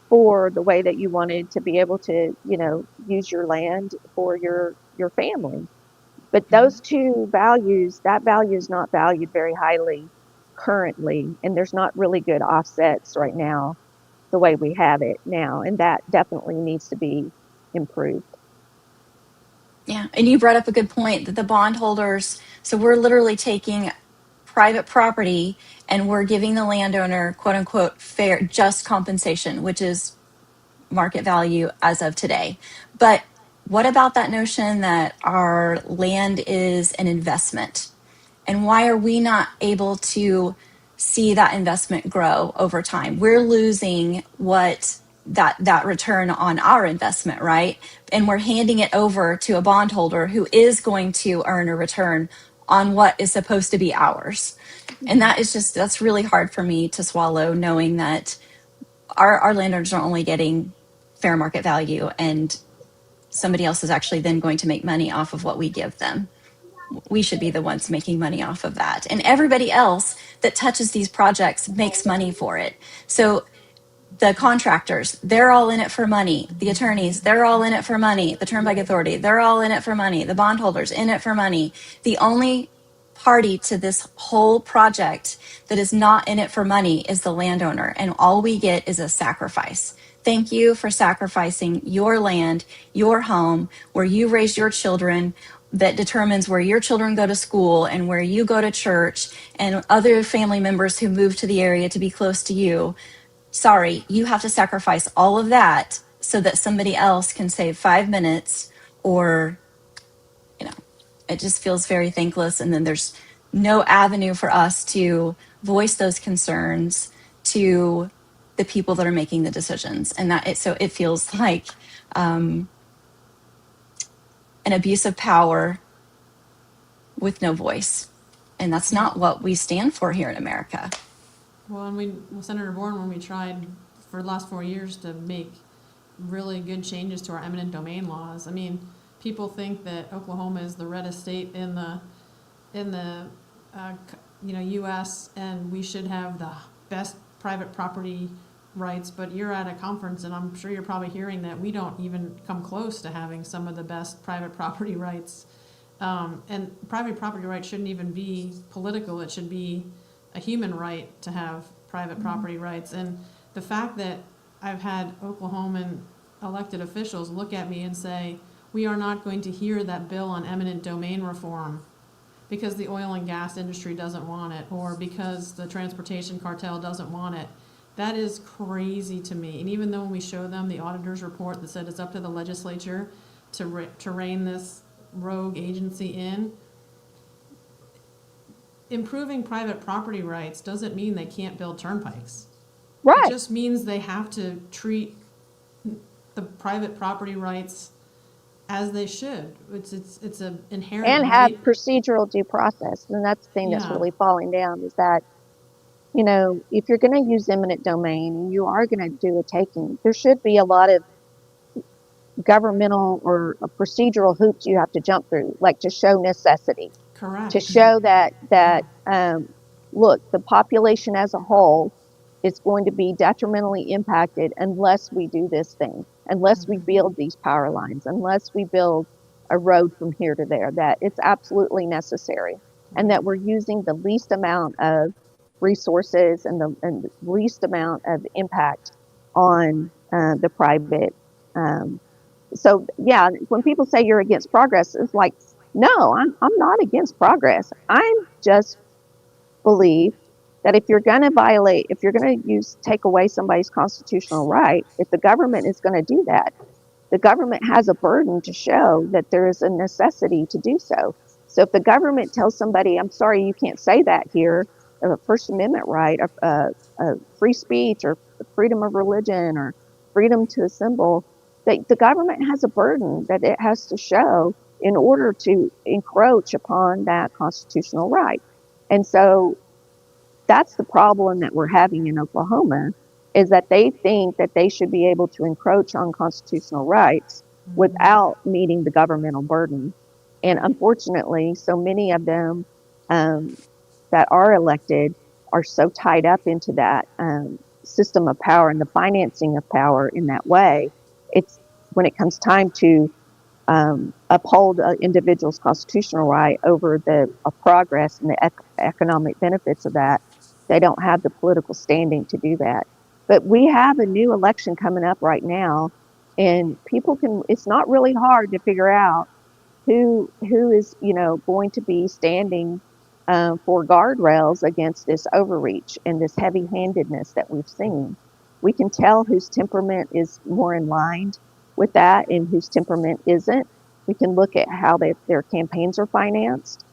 for the way that you wanted to be able to, use your land for your family. But those two values, that value is not valued very highly currently, and there's not really good offsets right now the way we have it now, and that definitely needs to be improved. Yeah, and you brought up a good point that the bondholders, so we're literally taking private property and we're giving the landowner, quote unquote, fair, just compensation, which is market value as of today. But what about that notion that our land is an investment? And why are we not able to see that investment grow over time? We're losing that return on our investment, right? And we're handing it over to a bondholder who is going to earn a return on what is supposed to be ours. And that's really hard for me to swallow, knowing that our landowners are only getting fair market value and somebody else is actually then going to make money off of what we give them. We should be the ones making money off of that. And everybody else that touches these projects makes money for it. So the contractors, they're all in it for money. The attorneys, they're all in it for money. The Turnpike Authority, they're all in it for money. The bondholders, in it for money. The only party to this whole project that is not in it for money is the landowner. And all we get is a sacrifice. Thank you for sacrificing your land, your home, where you raised your children, that determines where your children go to school and where you go to church and other family members who move to the area to be close to you. Sorry, you have to sacrifice all of that so that somebody else can save 5 minutes, or, you know, it just feels very thankless. And then there's no avenue for us to voice those concerns to the people that are making the decisions. And so it feels like an abuse of power with no voice. And that's not what we stand for here in America. Well, and Senator Bourne, when we tried for the last 4 years to make really good changes to our eminent domain laws, I mean, people think that Oklahoma is the reddest state in the U.S. and we should have the best private property rights. But you're at a conference, and I'm sure you're probably hearing that we don't even come close to having some of the best private property rights. And private property rights shouldn't even be political. It should be a human right to have private property rights. And the fact that I've had Oklahoman elected officials look at me and say, we are not going to hear that bill on eminent domain reform because the oil and gas industry doesn't want it, or because the transportation cartel doesn't want it. That is crazy to me. And even though when we show them the auditor's report that said it's up to the legislature to rein this rogue agency in, improving private property rights doesn't mean they can't build turnpikes. Right. It just means they have to treat the private property rights as they should. It's an inherent And have right. procedural due process. And that's the thing that's Yeah. really falling down, is that, you know, if you're going to use eminent domain and you are going to do a taking, there should be a lot of governmental or procedural hoops you have to jump through, like to show necessity, Correct. to show that look, the population as a whole is going to be detrimentally impacted unless we do this thing, unless we build these power lines, unless we build a road from here to there, that it's absolutely necessary, and that we're using the least amount of resources and the least amount of impact on the private. So yeah, when people say you're against progress, it's like, no, I'm not against progress. I'm just believe that if you're going to violate, if you're going to take away somebody's constitutional right, if the government is going to do that, the government has a burden to show that there is a necessity to do so. So if the government tells somebody, I'm sorry, you can't say that here, a First Amendment right, free speech or freedom of religion or freedom to assemble, the government has a burden that it has to show in order to encroach upon that constitutional right. And so that's the problem that we're having in Oklahoma, is that they think that they should be able to encroach on constitutional rights without meeting the governmental burden. And unfortunately, so many of them that are elected are so tied up into that system of power and the financing of power in that way. It's when it comes time to uphold an individual's constitutional right over the progress and the economic benefits of that, they don't have the political standing to do that. But we have a new election coming up right now, and it's not really hard to figure out who is, going to be standing for guardrails against this overreach and this heavy-handedness that we've seen. We can tell whose temperament is more in line with that and whose temperament isn't. We can look at how their campaigns are financed.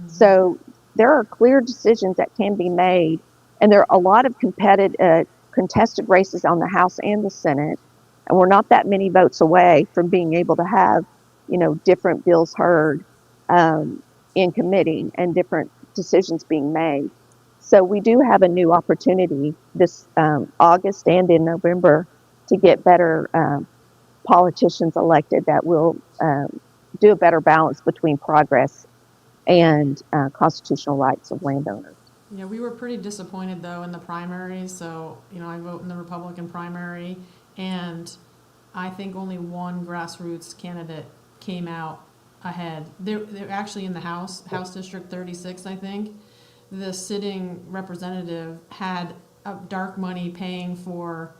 So there are clear decisions that can be made, and there are a lot of contested races on the House and the Senate, and we're not that many votes away from being able to have, different bills heard in committee and different decisions being made. So we do have a new opportunity this August and in November to get better politicians elected that will do a better balance between progress and constitutional rights of landowners. Yeah, we were pretty disappointed though in the primaries. So, I vote in the Republican primary, and I think only one grassroots candidate came out ahead. They're actually in the House District 36, I think. The sitting representative had dark money paying for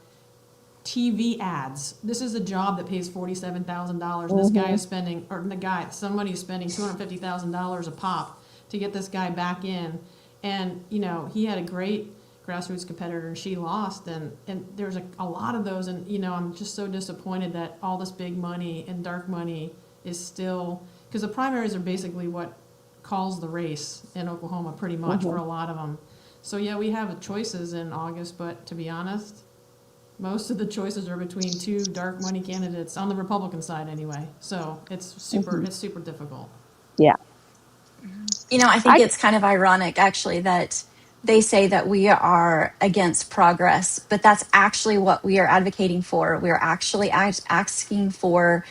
TV ads. This is a job that pays $47,000. This guy is spending, or somebody is spending $250,000 a pop to get this guy back in. And, you know, he had a great grassroots competitor and she lost. And there's a lot of those. And, you know, I'm just so disappointed that all this big money and dark money is still, because the primaries are basically what calls the race in Oklahoma pretty much for a lot of them. So yeah, we have choices in August, but to be honest, most of the choices are between two dark money candidates on the Republican side anyway. So it's super difficult. Yeah. You know, I think it's kind of ironic, actually, that they say that we are against progress, but that's actually what we are advocating for. We are actually asking for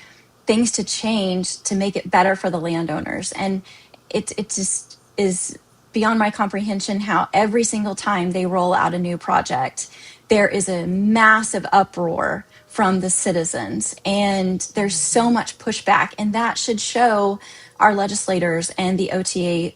things to change to make it better for the landowners. And it just is beyond my comprehension how every single time they roll out a new project, there is a massive uproar from the citizens. And there's so much pushback. And that should show our legislators and the OTA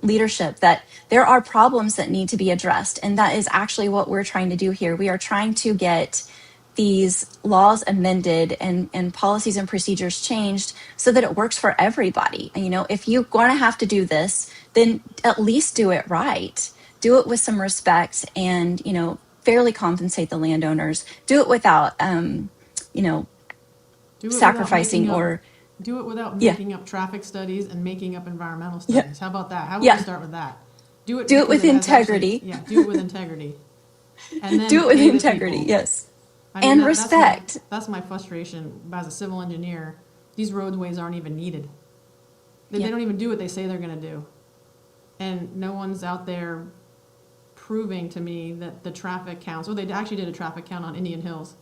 leadership that there are problems that need to be addressed. And that is actually what we're trying to do here. We are trying to get these laws amended and policies and procedures changed so that it works for everybody. And, you know, if you're going to have to do this, then at least do it right. Do it with some respect and, you know, fairly compensate the landowners. Do it without, you know, sacrificing or... Do it without making up traffic studies and making up environmental studies. How about that? How about we start with that? Do it with integrity. Do it with integrity. And then do it with integrity, yes. I mean, and respect. That's my frustration as a civil engineer. These roadways aren't even needed. They don't even do what they say they're going to do. And no one's out there proving to me that the traffic counts. Well, they actually did a traffic count on Indian Hills.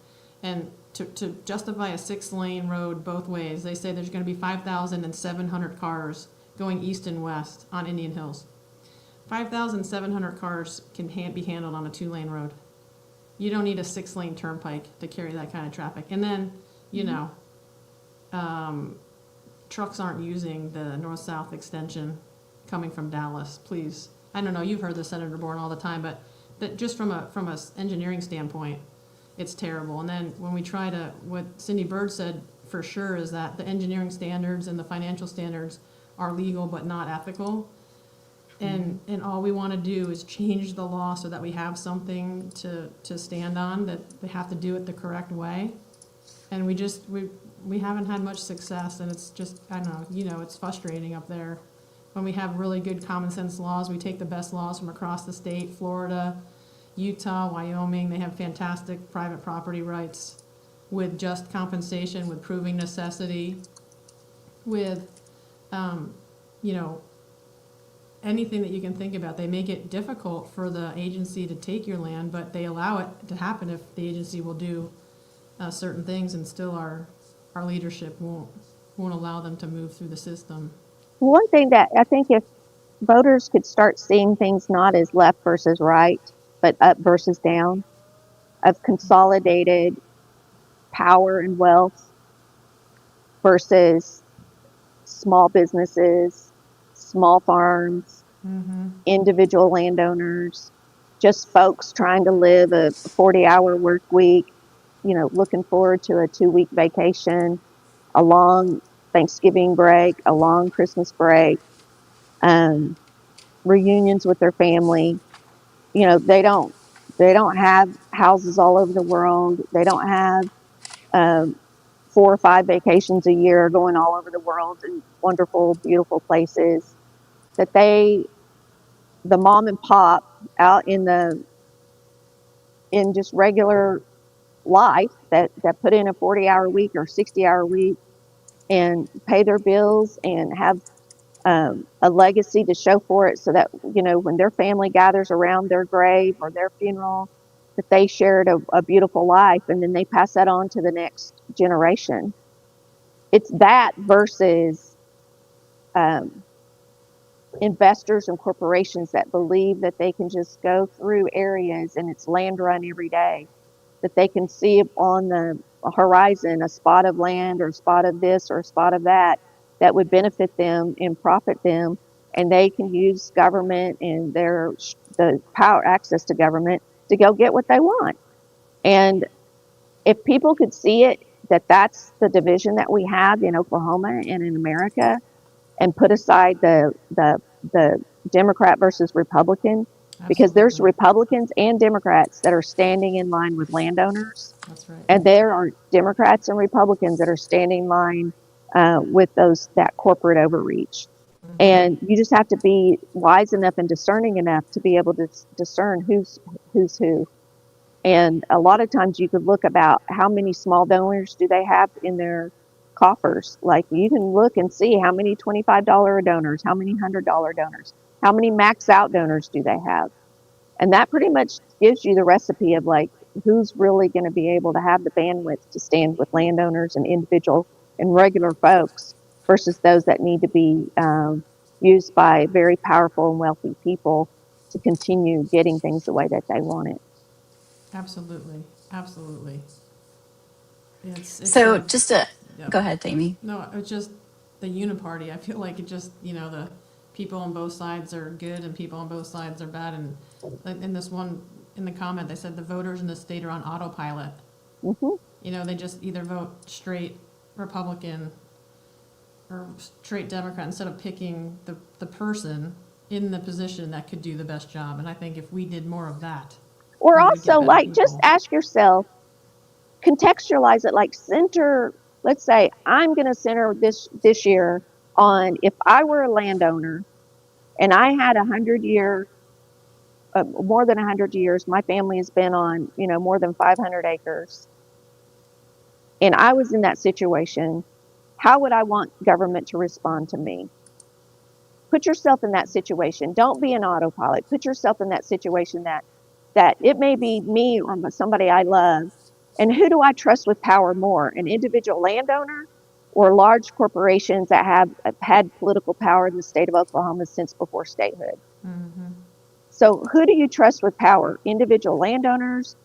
And to justify a 6-lane road both ways, they say there's going to be 5,700 cars going east and west on Indian Hills. 5,700 cars can be handled on a 2-lane road. You don't need a 6-lane turnpike to carry that kind of traffic. And then, you know, trucks aren't using the north-south extension coming from Dallas. Please, I don't know. You've heard this, Senator Bourne, all the time, but that just from a engineering standpoint, it's terrible. And then when we try to, what Cindy Bird said for sure is that the engineering standards and the financial standards are legal but not ethical. And all we want to do is change the law so that we have something to stand on, that they have to do it the correct way. And we haven't had much success, and it's just, I don't know, you know, it's frustrating up there. When we have really good common sense laws, we take the best laws from across the state, Florida, Utah, Wyoming, they have fantastic private property rights with just compensation, with proving necessity, with, you know, anything that you can think about. They make it difficult for the agency to take your land, but they allow it to happen if the agency will do certain things, and still our leadership won't allow them to move through the system. One thing that I think, if voters could start seeing things not as left versus right, but up versus down, of consolidated power and wealth versus small businesses, small farms, individual landowners, just folks trying to live a 40-hour work week, you know, looking forward to a 2-week vacation, a long Thanksgiving break, a long Christmas break, reunions with their family. You know, they don't have houses all over the world. They don't have 4 or 5 vacations a year going all over the world in wonderful, beautiful places. That the mom and pop out in just regular life that put in a 40-hour week or 60-hour week and pay their bills and have a legacy to show for it, so that, you know, when their family gathers around their grave or their funeral, that they shared a beautiful life, and then they pass that on to the next generation. It's that versus investors and corporations that believe that they can just go through areas and it's land run every day, that they can see on the horizon a spot of land or a spot of this or a spot of that would benefit them and profit them, and they can use government and the power access to government to go get what they want. And if people could see it, that that's the division that we have in Oklahoma and in America, and put aside the Democrat versus Republican, because there's Absolutely. Republicans and Democrats that are standing in line with landowners, That's right. and there are Democrats and Republicans that are standing in line with that corporate overreach. And you just have to be wise enough and discerning enough to be able to discern who's who. And a lot of times you could look about how many small donors do they have in their coffers. Like you can look and see how many $25 donors, how many $100 donors, how many max out donors do they have. And that pretty much gives you the recipe of like who's really going to be able to have the bandwidth to stand with landowners and individual and regular folks versus those that need to be used by very powerful and wealthy people to continue getting things the way that they want it. Absolutely. Absolutely. It's So a, just to yeah. go ahead, Amy. No, it's just the uniparty. I feel like it just, the people on both sides are good and people on both sides are bad. And in this one, in the comment, they said the voters in the state are on autopilot. Mm-hmm. They just either vote straight Republican or straight Democrat instead of picking the person in the position that could do the best job. And I think if we did more of that, Or we would also, get better like, just people. ask yourself, contextualize it, like center, let's say I'm going to center this year on if I were a landowner and I had 100-year, more than 100 years, my family has been on, more than 500 acres, and I was in that situation, how would I want government to respond to me? Put yourself in that situation. Don't be an autopilot. Put yourself in that situation that it may be me or somebody I love. And who do I trust with power more? An individual landowner or large corporations that have had political power in the state of Oklahoma since before statehood? Mm-hmm. So who do you trust with power? Individual landowners,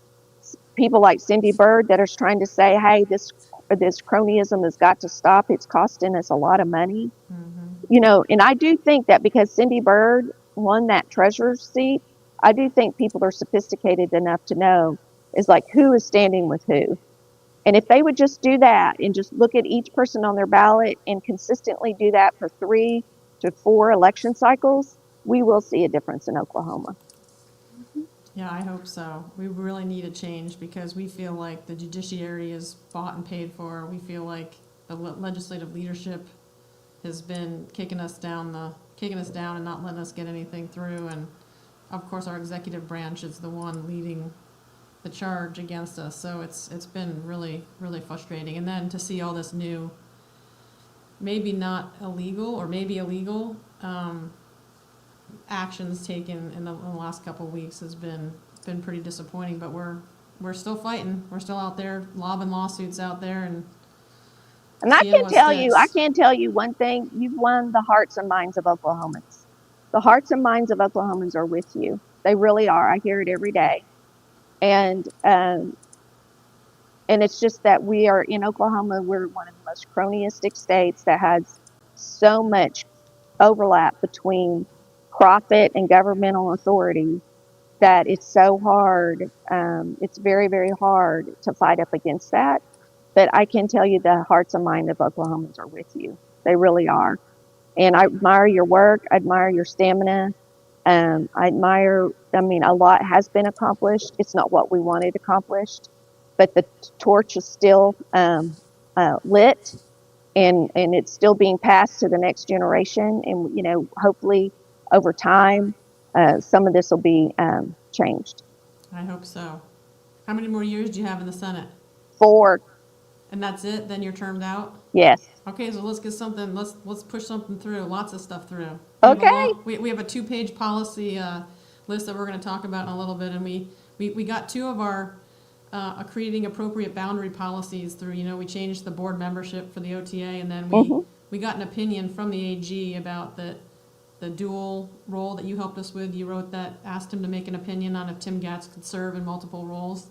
people like Cindy Bird that are trying to say, hey, this cronyism has got to stop. It's costing us a lot of money. And I do think that because Cindy Bird won that treasurer's seat, I do think people are sophisticated enough to know is like who is standing with who. And if they would just do that and just look at each person on their ballot and consistently do that for 3 to 4 election cycles, we will see a difference in Oklahoma. Yeah, I hope so. We really need a change because we feel like the judiciary is bought and paid for. We feel like the legislative leadership has been kicking us down and not letting us get anything through. And of course, our executive branch is the one leading the charge against us. So it's been really, really frustrating. And then to see all this new, maybe not illegal or maybe illegal, actions taken in the last couple of weeks has been pretty disappointing. But we're still fighting. We're still out there lobbing lawsuits out there and I can tell you one thing, you've won the hearts and minds of Oklahomans. The hearts and minds of Oklahomans are with you. They really are. I hear it every day. And it's just that we are in Oklahoma, we're one of the most cronyistic states that has so much overlap between profit and governmental authority that it's so hard. It's very, very hard to fight up against that. But I can tell you the hearts and minds of Oklahomans are with you. They really are. And I admire your work. I admire your stamina. A lot has been accomplished. It's not what we wanted accomplished, but the torch is still lit and it's still being passed to the next generation. And, hopefully over time, some of this will be changed. I hope so. How many more years do you have in the Senate? 4. And that's it? Then you're termed out? Yes. Okay, so let's get something, let's push something through, lots of stuff through. Okay. We have a 2-page policy list that we're going to talk about in a little bit, and we got 2 of our creating appropriate boundary policies through, we changed the board membership for the OTA, and then we got an opinion from the AG about the dual role that you helped us with. You wrote that, asked him to make an opinion on if Tim Gatz could serve in multiple roles.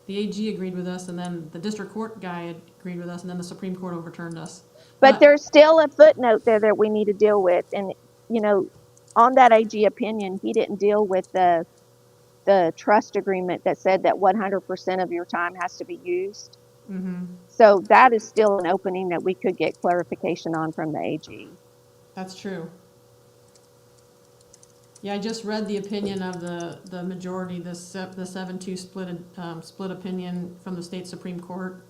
The AG agreed with us, and then the district court guy agreed with us, and then the Supreme Court overturned us. But there's still a footnote there that we need to deal with. And, on that AG opinion, he didn't deal with the the trust agreement that said that 100% of your time has to be used. Mm-hmm. So that is still an opening that we could get clarification on from the AG. That's true. Yeah, I just read the opinion of the majority, the 7-2 split opinion from the state Supreme Court,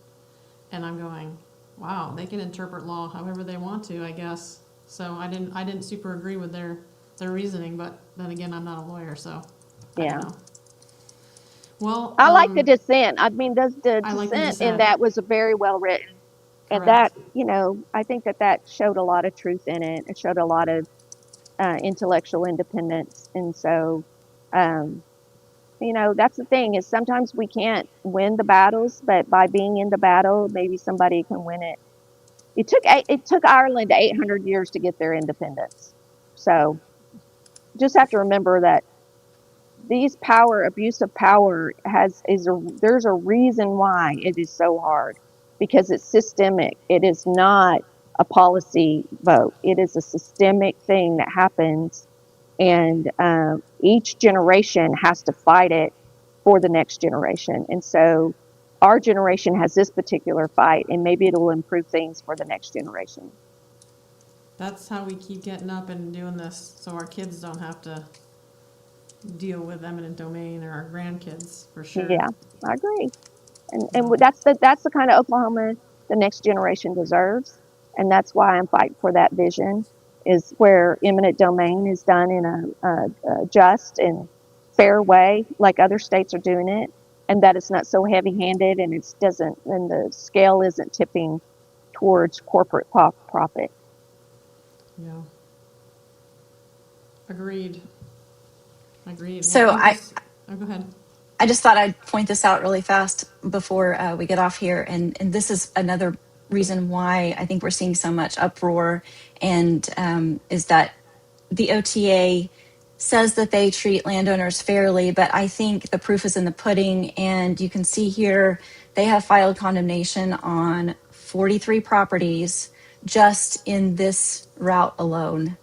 and I'm going, wow, they can interpret law however they want to, I guess. So I didn't super agree with their reasoning, but then again, I'm not a lawyer, so I Yeah. don't know. Well, I like the dissent. I mean, the I like the dissent in dissent. that was very well written. And Correct. that, I think that showed a lot of truth in it. It showed a lot of intellectual independence. And so, that's the thing is sometimes we can't win the battles, but by being in the battle, maybe somebody can win it. It took Ireland 800 years to get their independence. So just have to remember that abuse of power there's a reason why it is so hard, because it's systemic. It is not a policy vote. It is a systemic thing that happens, and each generation has to fight it for the next generation. And so our generation has this particular fight, and maybe it'll improve things for the next generation. That's how we keep getting up and doing this, so our kids don't have to deal with eminent domain, or our grandkids, for sure. Yeah, I agree. And that's the kind of Oklahoma the next generation deserves. And that's why I'm fighting for that vision, is where eminent domain is done in a just and fair way, like other states are doing it, and that it's not so heavy-handed, and and the scale isn't tipping towards corporate profit. Yeah. Agreed. So Well, oh, go ahead. I just thought I'd point this out really fast before we get off here. And this is another reason why I think we're seeing so much uproar, and is that the OTA says that they treat landowners fairly, but I think the proof is in the pudding. And you can see here, they have filed condemnation on 43 properties just in this route alone.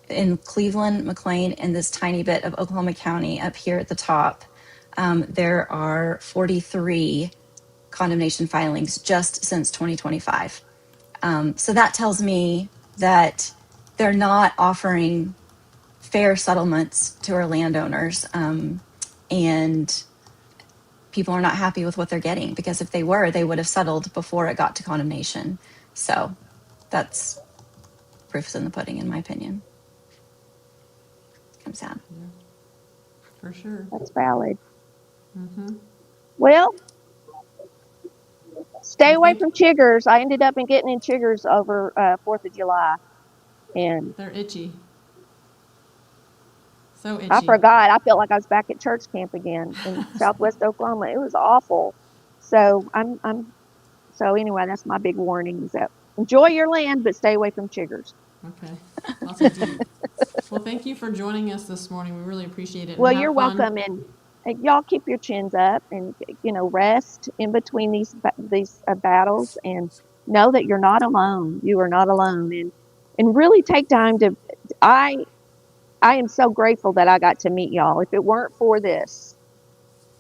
In Cleveland, McLean, and this tiny bit of Oklahoma County up here at the top, there are 43 condemnation filings just since 2025. So that tells me that they're not offering fair settlements to our landowners, and people are not happy with what they're getting, because if they were, they would have settled before it got to condemnation. So that's proofs in the pudding, in my opinion. Comes out. Yeah, for sure. That's valid. Mm-hmm. Well, stay I away think from chiggers. I ended up getting in chiggers over 4th of July. And they're itchy. So itchy. I forgot. I felt like I was back at church camp again in Southwest Oklahoma. It was awful. So so anyway, that's my big warning, is that enjoy your land, but stay away from chiggers. Okay. Lots of deep. Well, thank you for joining us this morning. We really appreciate it. Well, and you're have fun. welcome, and y'all keep your chins up, and rest in between these battles, and know that you're not alone. You are not alone, and really take time to. I am so grateful that I got to meet y'all. If it weren't for this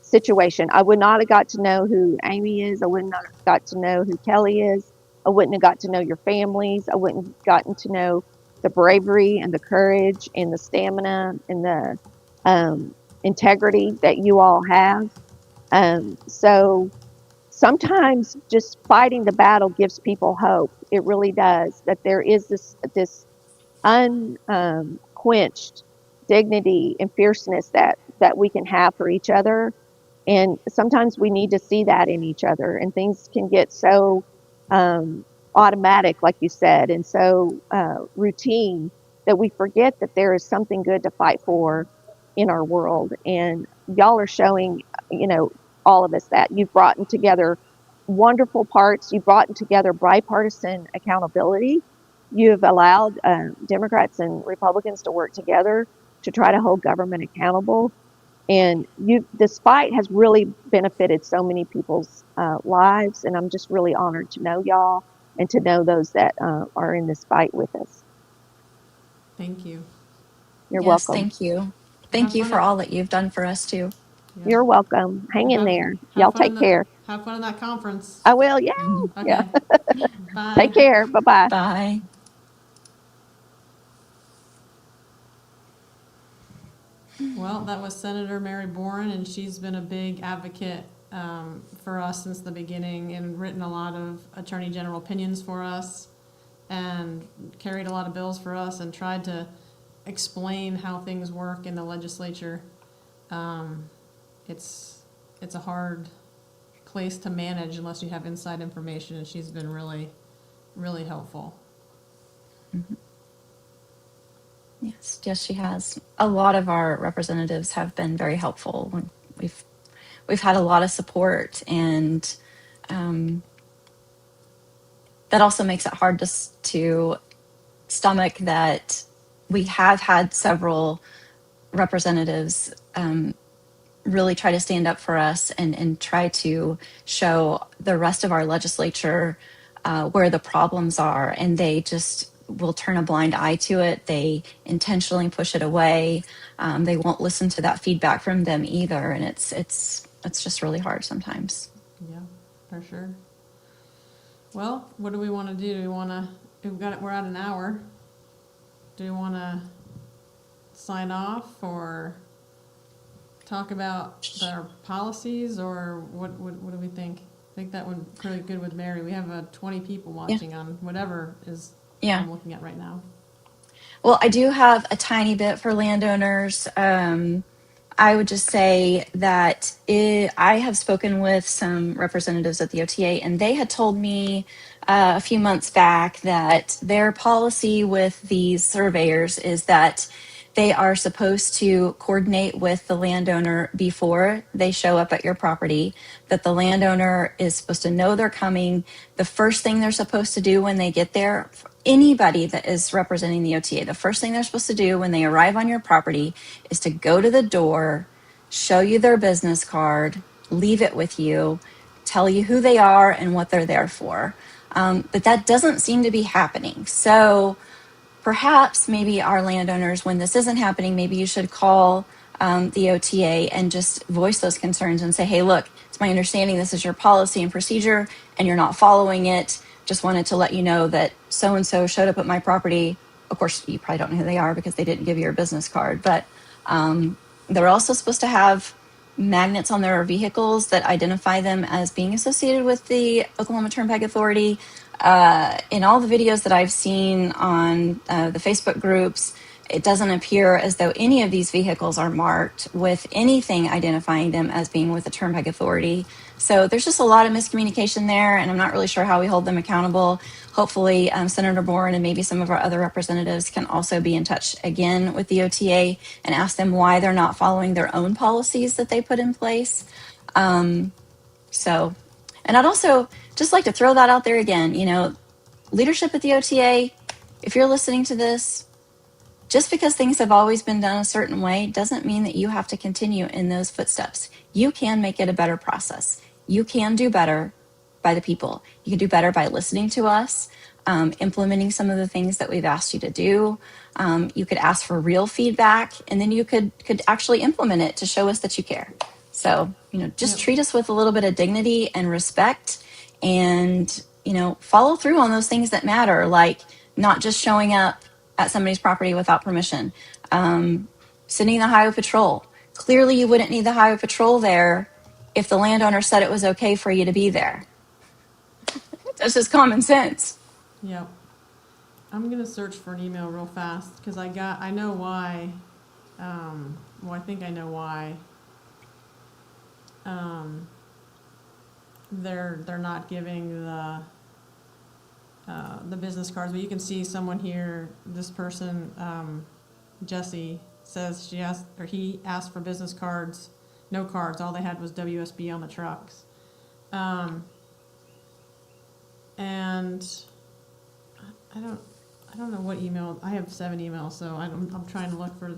situation, I would not have got to know who Amy is. I wouldn't have got to know who Kelly is. I wouldn't have got to know your families. I wouldn't have gotten to know the bravery and the courage and the stamina and the integrity that you all have. So sometimes just fighting the battle gives people hope. It really does. That there is this unquenched dignity and fierceness that we can have for each other. And sometimes we need to see that in each other, and things can get so automatic, like you said, and so routine, that we forget that there is something good to fight for in our world. And y'all are showing, all of us, that you've brought together wonderful parts. You've brought together bipartisan accountability. You have allowed Democrats and Republicans to work together to try to hold government accountable. And this fight has really benefited so many people's lives. And I'm just really honored to know y'all and to know those that are in this fight with us. Thank you. You're Yes, welcome. thank you. Thank you for all that you've done for us too. Yeah. You're welcome. Hang in Have, there. have Y'all fun take care. have fun in that conference. I will. Yeah. Yeah. Okay. Take Bye. care. Bye bye. Bye. Well, that was Senator Mary Boren, and she's been a big advocate for us since the beginning and written a lot of Attorney General opinions for us and carried a lot of bills for us and tried to explain how things work in the legislature. It's a hard place to manage unless you have inside information, and she's been really, really helpful. Yes, yes, she has. A lot of our representatives have been very helpful. We've had a lot of support, and that also makes it hard to stomach that we have had several representatives really try to stand up for us and try to show the rest of our legislature where the problems are, and they just will turn a blind eye to it. They intentionally push it away. They won't listen to that feedback from them either, and it's just really hard sometimes. Yeah, for sure. Well, what do we want to do? Do we want to? We're at an hour. Do we want to sign off or talk about our policies, or what do we think? I think that would be really good with Mary. We have 20 people watching on whatever is Yeah. I'm looking at right now. Well, I do have a tiny bit for landowners. I would just say that I have spoken with some representatives at the OTA, and they had told me a few months back that their policy with these surveyors is that they are supposed to coordinate with the landowner before they show up at your property, that the landowner is supposed to know they're coming. The first thing they're supposed to do when they get there, anybody that is representing the OTA, the first thing they're supposed to do when they arrive on your property is to go to the door, show you their business card, leave it with you, tell you who they are and what they're there for. But that doesn't seem to be happening. So perhaps maybe our landowners, when this isn't happening, maybe you should call the OTA and just voice those concerns and say, hey, look, it's my understanding this is your policy and procedure and you're not following it. Just wanted to let you know that so-and-so showed up at my property. Of course, you probably don't know who they are because they didn't give you your business card, but they're also supposed to have magnets on their vehicles that identify them as being associated with the Oklahoma Turnpike Authority. In all the videos that I've seen on the Facebook groups, it doesn't appear as though any of these vehicles are marked with anything identifying them as being with the Turnpike Authority. So there's just a lot of miscommunication there, and I'm not really sure how we hold them accountable. Hopefully, Senator Boren and maybe some of our other representatives can also be in touch again with the OTA and ask them why they're not following their own policies that they put in place. And I'd also just like to throw that out there again. You know, leadership at the OTA, if you're listening to this, just because things have always been done a certain way doesn't mean that you have to continue in those footsteps. You can make it a better process. You can do better by the people. You can do better by listening to us, implementing some of the things that we've asked you to do. You could ask for real feedback, and then you could actually implement it to show us that you care. So, you know, just treat us with a little bit of dignity and respect, and, you know, follow through on those things that matter, like not just showing up at somebody's property without permission, sending the highway patrol. Clearly, you wouldn't need the highway patrol there if the landowner said it was okay for you to be there. That's just common sense. Yep. I'm gonna search for an email real fast because I know why. I think I know why. They're not giving the business cards, but you can see someone here. This person, Jesse, says he asked for business cards. No cards. All they had was WSB on the trucks. And I don't know what email. I have 7 emails, so I'm trying to look for.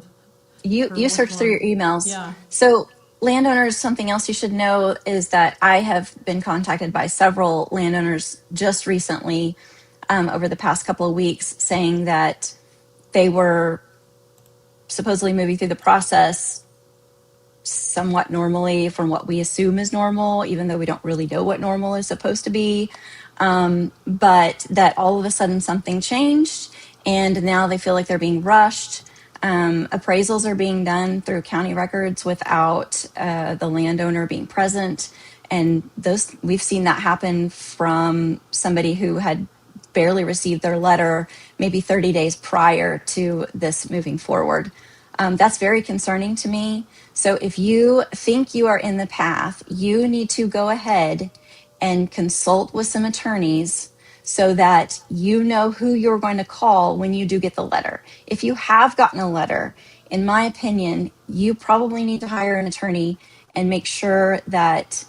You search through your emails. Yeah. So landowners, something else you should know is that I have been contacted by several landowners just recently, over the past couple of weeks, saying that they were supposedly moving through the process somewhat normally from what we assume is normal, even though we don't really know what normal is supposed to be. But that all of a sudden something changed and now they feel like they're being rushed. Appraisals are being done through county records without the landowner being present. And those, we've seen that happen from somebody who had barely received their letter maybe 30 days prior to this moving forward. That's very concerning to me. So if you think you are in the path, you need to go ahead and consult with some attorneys so that you know who you're going to call when you do get the letter. If you have gotten a letter, in my opinion, you probably need to hire an attorney and make sure that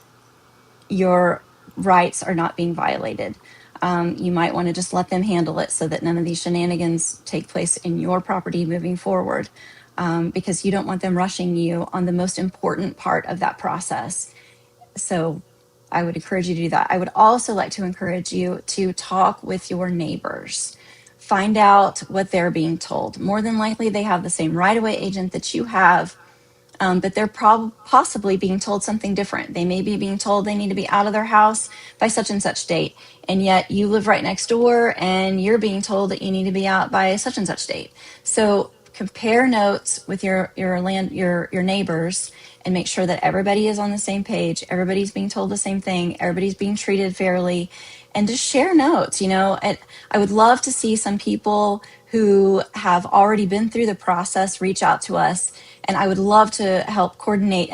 your rights are not being violated. You might want to just let them handle it so that none of these shenanigans take place in your property moving forward, because you don't want them rushing you on the most important part of that process. So I would encourage you to do that. I would also like to encourage you to talk with your neighbors. Find out what they're being told. More than likely, they have the same right-of-way agent that you have, but they're possibly being told something different. They may be being told they need to be out of their house by such and such date, and yet you live right next door and you're being told that you need to be out by such and such date. So compare notes with your neighbors and make sure that everybody is on the same page. Everybody's being told the same thing. Everybody's being treated fairly, and just share notes. I would love to see some people who have already been through the process reach out to us, and I would love to help coordinate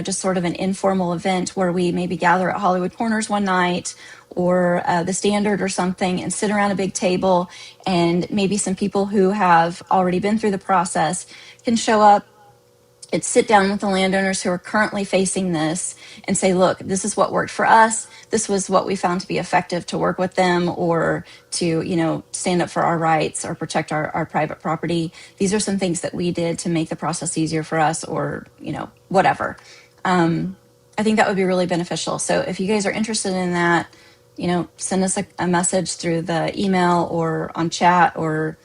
just sort of an informal event where we maybe gather at Hollywood Corners one night or the Standard or something and sit around a big table, and maybe some people who have already been through the process can show up and sit down with the landowners who are currently facing this and say, look, this is what worked for us. This was what we found to be effective to work with them or to, stand up for our rights or protect our private property. These are some things that we did to make the process easier for us, or, whatever. I think that would be really beneficial. So if you guys are interested in that, send us a message through the email or on chat, or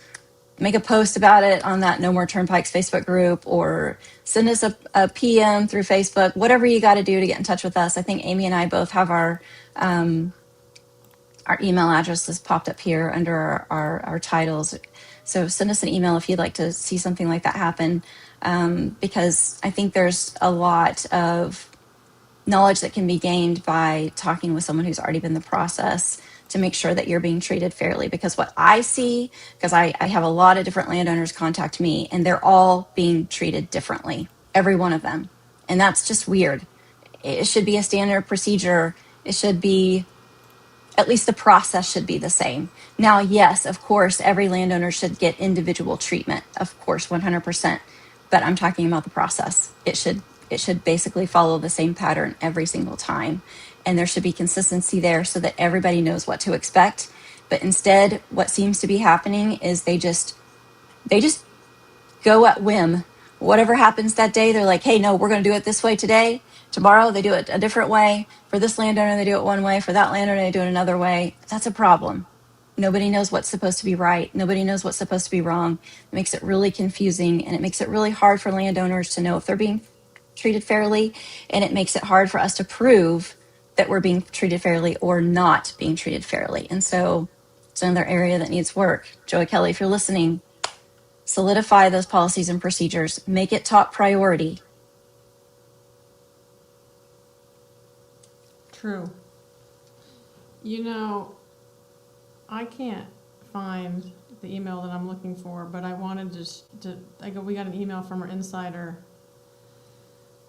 make a post about it on that No More Turnpikes Facebook group, or send us a PM through Facebook, whatever you got to do to get in touch with us. I think Amy and I both have our email addresses popped up here under our titles. So send us an email if you'd like to see something like that happen, because I think there's a lot of knowledge that can be gained by talking with someone who's already been in the process to make sure that you're being treated fairly. Because what I see, because I have a lot of different landowners contact me, and they're all being treated differently, every one of them. And that's just weird. It should be a standard procedure. It should be, at least the process should be the same. Now, yes, of course, every landowner should get individual treatment, of course, 100%. But I'm talking about the process. It should basically follow the same pattern every single time. And there should be consistency there so that everybody knows what to expect. But instead, what seems to be happening is they just go at whim. Whatever happens that day, they're like, hey, no, we're going to do it this way today. Tomorrow, they do it a different way. For this landowner, they do it one way. For that landowner, they do it another way. That's a problem. Nobody knows what's supposed to be right. Nobody knows what's supposed to be wrong. It makes it really confusing, and it makes it really hard for landowners to know if they're being treated fairly, and it makes it hard for us to prove that we're being treated fairly or not being treated fairly. And so it's another area that needs work. Joey Kelly, if you're listening, solidify those policies and procedures. Make it top priority. True. I can't find the email that I'm looking for, but I wanted we got an email from our insider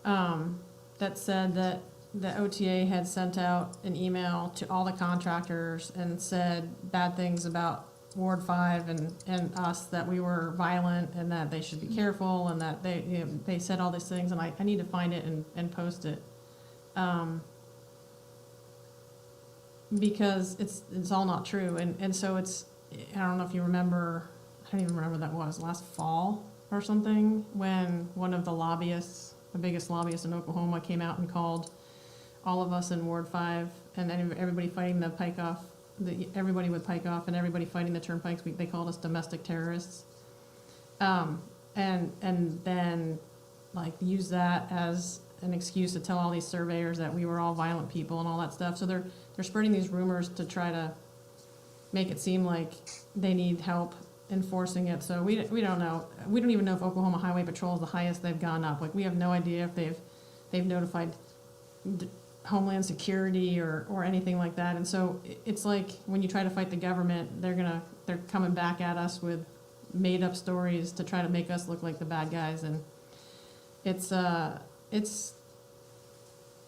that said that the OTA had sent out an email to all the contractors and said bad things about Ward 5 and us, that we were violent and that they should be careful, and that they said all these things, and I need to find it and post it. Because it's all not true, and so I don't know if you remember, I don't even remember what that was, last fall or something, when one of the lobbyists, the biggest lobbyist in Oklahoma, came out and called all of us in Ward 5 and everybody fighting the pike off, everybody with pike off and everybody fighting the turnpikes, they called us domestic terrorists. And then like use that as an excuse to tell all these surveyors that we were all violent people and all that stuff. So they're spreading these rumors to try to make it seem like they need help enforcing it. So we don't know. We don't even know if Oklahoma Highway Patrol is the highest they've gone up. Like, we have no idea if they've notified Homeland Security or anything like that. And so it's like when you try to fight the government, they're coming back at us with made up stories to try to make us look like the bad guys. And it's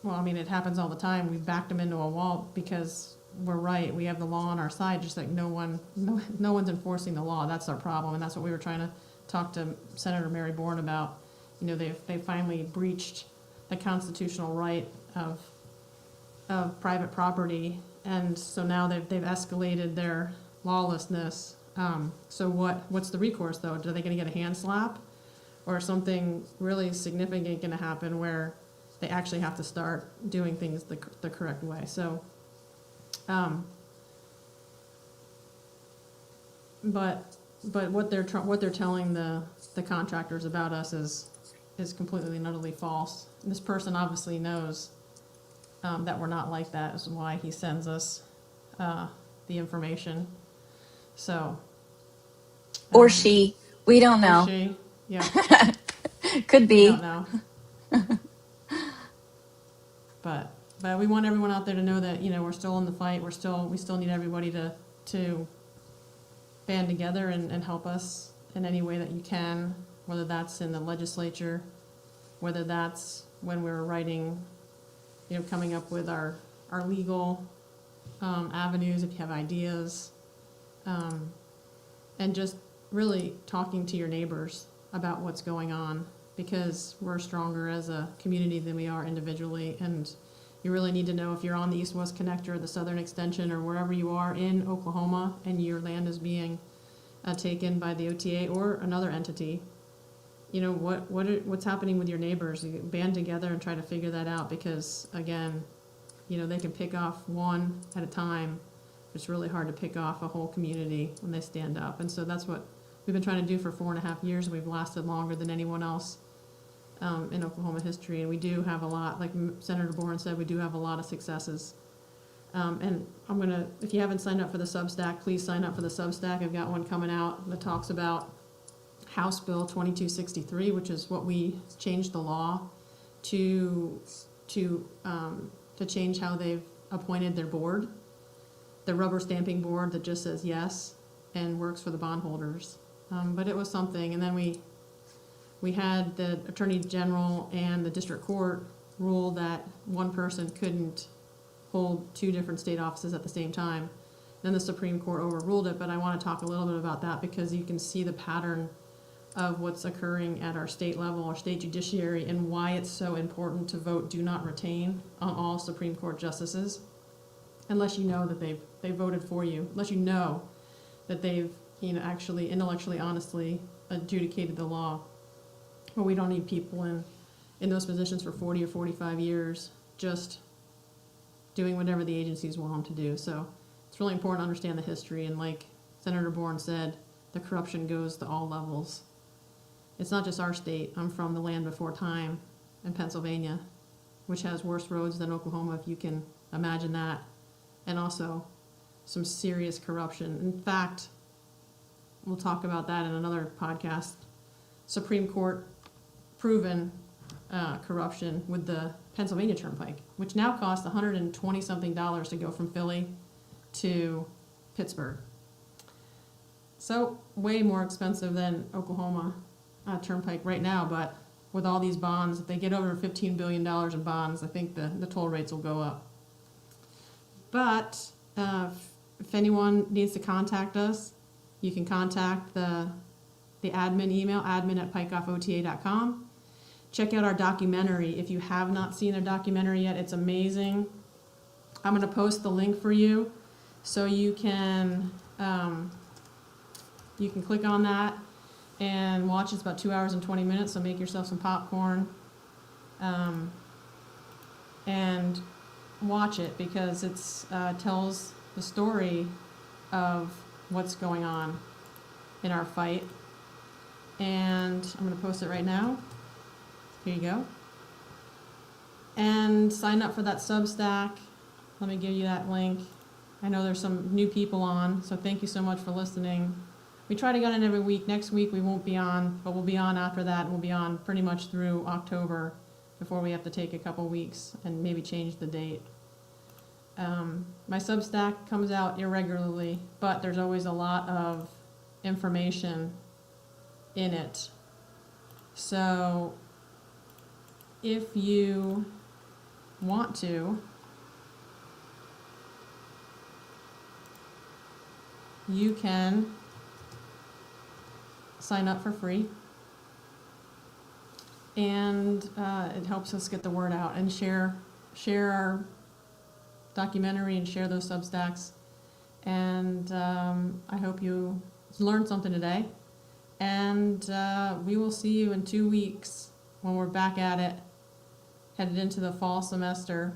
well, I mean, it happens all the time. We've backed them into a wall because we're right. We have the law on our side, just like no one's enforcing the law. That's our problem, and that's what we were trying to talk to Senator Mary Bourne about. You know, they finally breached the constitutional right of private property, and so now they've escalated their lawlessness. So what's the recourse, though? Are they going to get a hand slap, or something really significant going to happen where they actually have to start doing things the correct way? So, but what they're telling the contractors about us is completely and utterly false. And this person obviously knows that we're not like that, is why he sends us the information. So, Or she. We don't or know. she, yeah, Could we be. don't know. But we want everyone out there to know that, you know, we're still in the fight. We still need everybody to band together and help us in any way that you can, whether that's in the legislature, whether that's when we're writing, you know, coming up with our legal avenues, if you have ideas, and just really talking to your neighbors about what's going on, because we're stronger as a community than we are individually. And you really need to know, if you're on the East-West Connector or the Southern Extension or wherever you are in Oklahoma and your land is being taken by the OTA or another entity, you know, what's happening with your neighbors. You band together and try to figure that out, because again, you know, they can pick off one at a time. It's really hard to pick off a whole community when they stand up. And so that's what we've been trying to do for 4.5 years. We've lasted longer than anyone else in Oklahoma history, and we do have a lot, like Senator Bourne said, we do have a lot of successes. And I'm gonna, if you haven't signed up for the Substack, please sign up for the Substack. I've got one coming out that talks about House Bill 2263, which is what we changed the law to change how they've appointed their board, the rubber stamping board that just says yes and works for the bondholders. But it was something. And then we had the Attorney General and the District Court rule that one person couldn't hold 2 different state offices at the same time. Then the Supreme Court overruled it, but I want to talk a little bit about that, because you can see the pattern of what's occurring at our state level, our state judiciary, and why it's so important to vote do not retain on all Supreme Court justices, unless you know that they voted for you, unless you know that they've, you know, actually intellectually, honestly adjudicated the law. But we don't need people in those positions for 40 or 45 years just doing whatever the agencies want them to do. So it's really important to understand the history, and like Senator Bourne said, the corruption goes to all levels. It's not just our state. I'm from the land before time in Pennsylvania, which has worse roads than Oklahoma, if you can imagine that, and also some serious corruption. In fact, we'll talk about that in another podcast. Supreme Court proven corruption with the Pennsylvania Turnpike, which now costs $120-something to go from Philly to Pittsburgh. So way more expensive than Oklahoma Turnpike right now, but with all these bonds, if they get over $15 billion in bonds, I think the toll rates will go up. But if anyone needs to contact us, you can contact the admin email, admin@pikeoffota.com. Check out our documentary. If you have not seen our documentary yet, it's amazing. I'm going to post the link for you, so you can click on that and watch. It's about 2 hours and 20 minutes, so make yourself some popcorn and watch it, because it's tells the story of what's going on in our fight. And I'm going to post it right now. Here you go. And sign up for that Substack. Let me give you that link. I know there's some new people on, so thank you so much for listening. We try to get on every week. Next week we won't be on, but we'll be on after that. We'll be on pretty much through October before we have to take a couple weeks and maybe change the date. My Substack comes out irregularly, but there's always a lot of information in it. So if you want to, you can sign up for free, and it helps us get the word out and share our documentary and share those Substacks. And I hope you learned something today, and we will see you in 2 weeks when we're back at it, headed into the fall semester.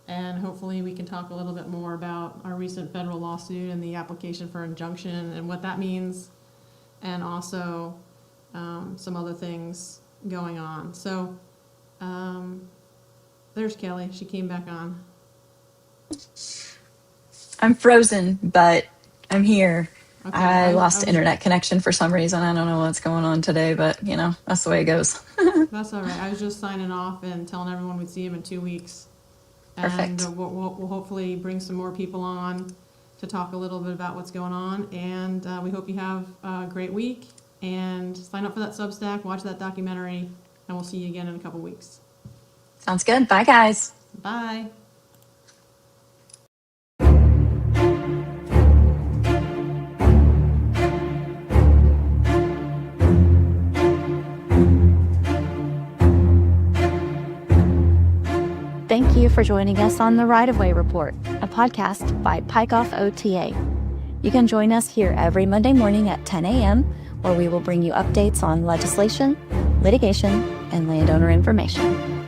And hopefully we can talk a little bit more about our recent federal lawsuit and the application for injunction and what that means, and also some other things going on. So there's Kelly. She came back on. I'm frozen, but I'm here. Okay, I I lost was- internet connection for some reason. I don't know what's going on today, but that's the way it goes. That's all right. I was just signing off and telling everyone we'd see him in 2 weeks. Perfect. And we'll hopefully bring some more people on to talk a little bit about what's going on. And we hope you have a great week. And sign up for that Substack, watch that documentary, and we'll see you again in a couple weeks. Sounds good. Bye, guys. Bye. Thank you for joining us on the Right of Way Report, a podcast by Pike-Off OTA. You can join us here every Monday morning at 10 a.m., where we will bring you updates on legislation, litigation, and landowner information.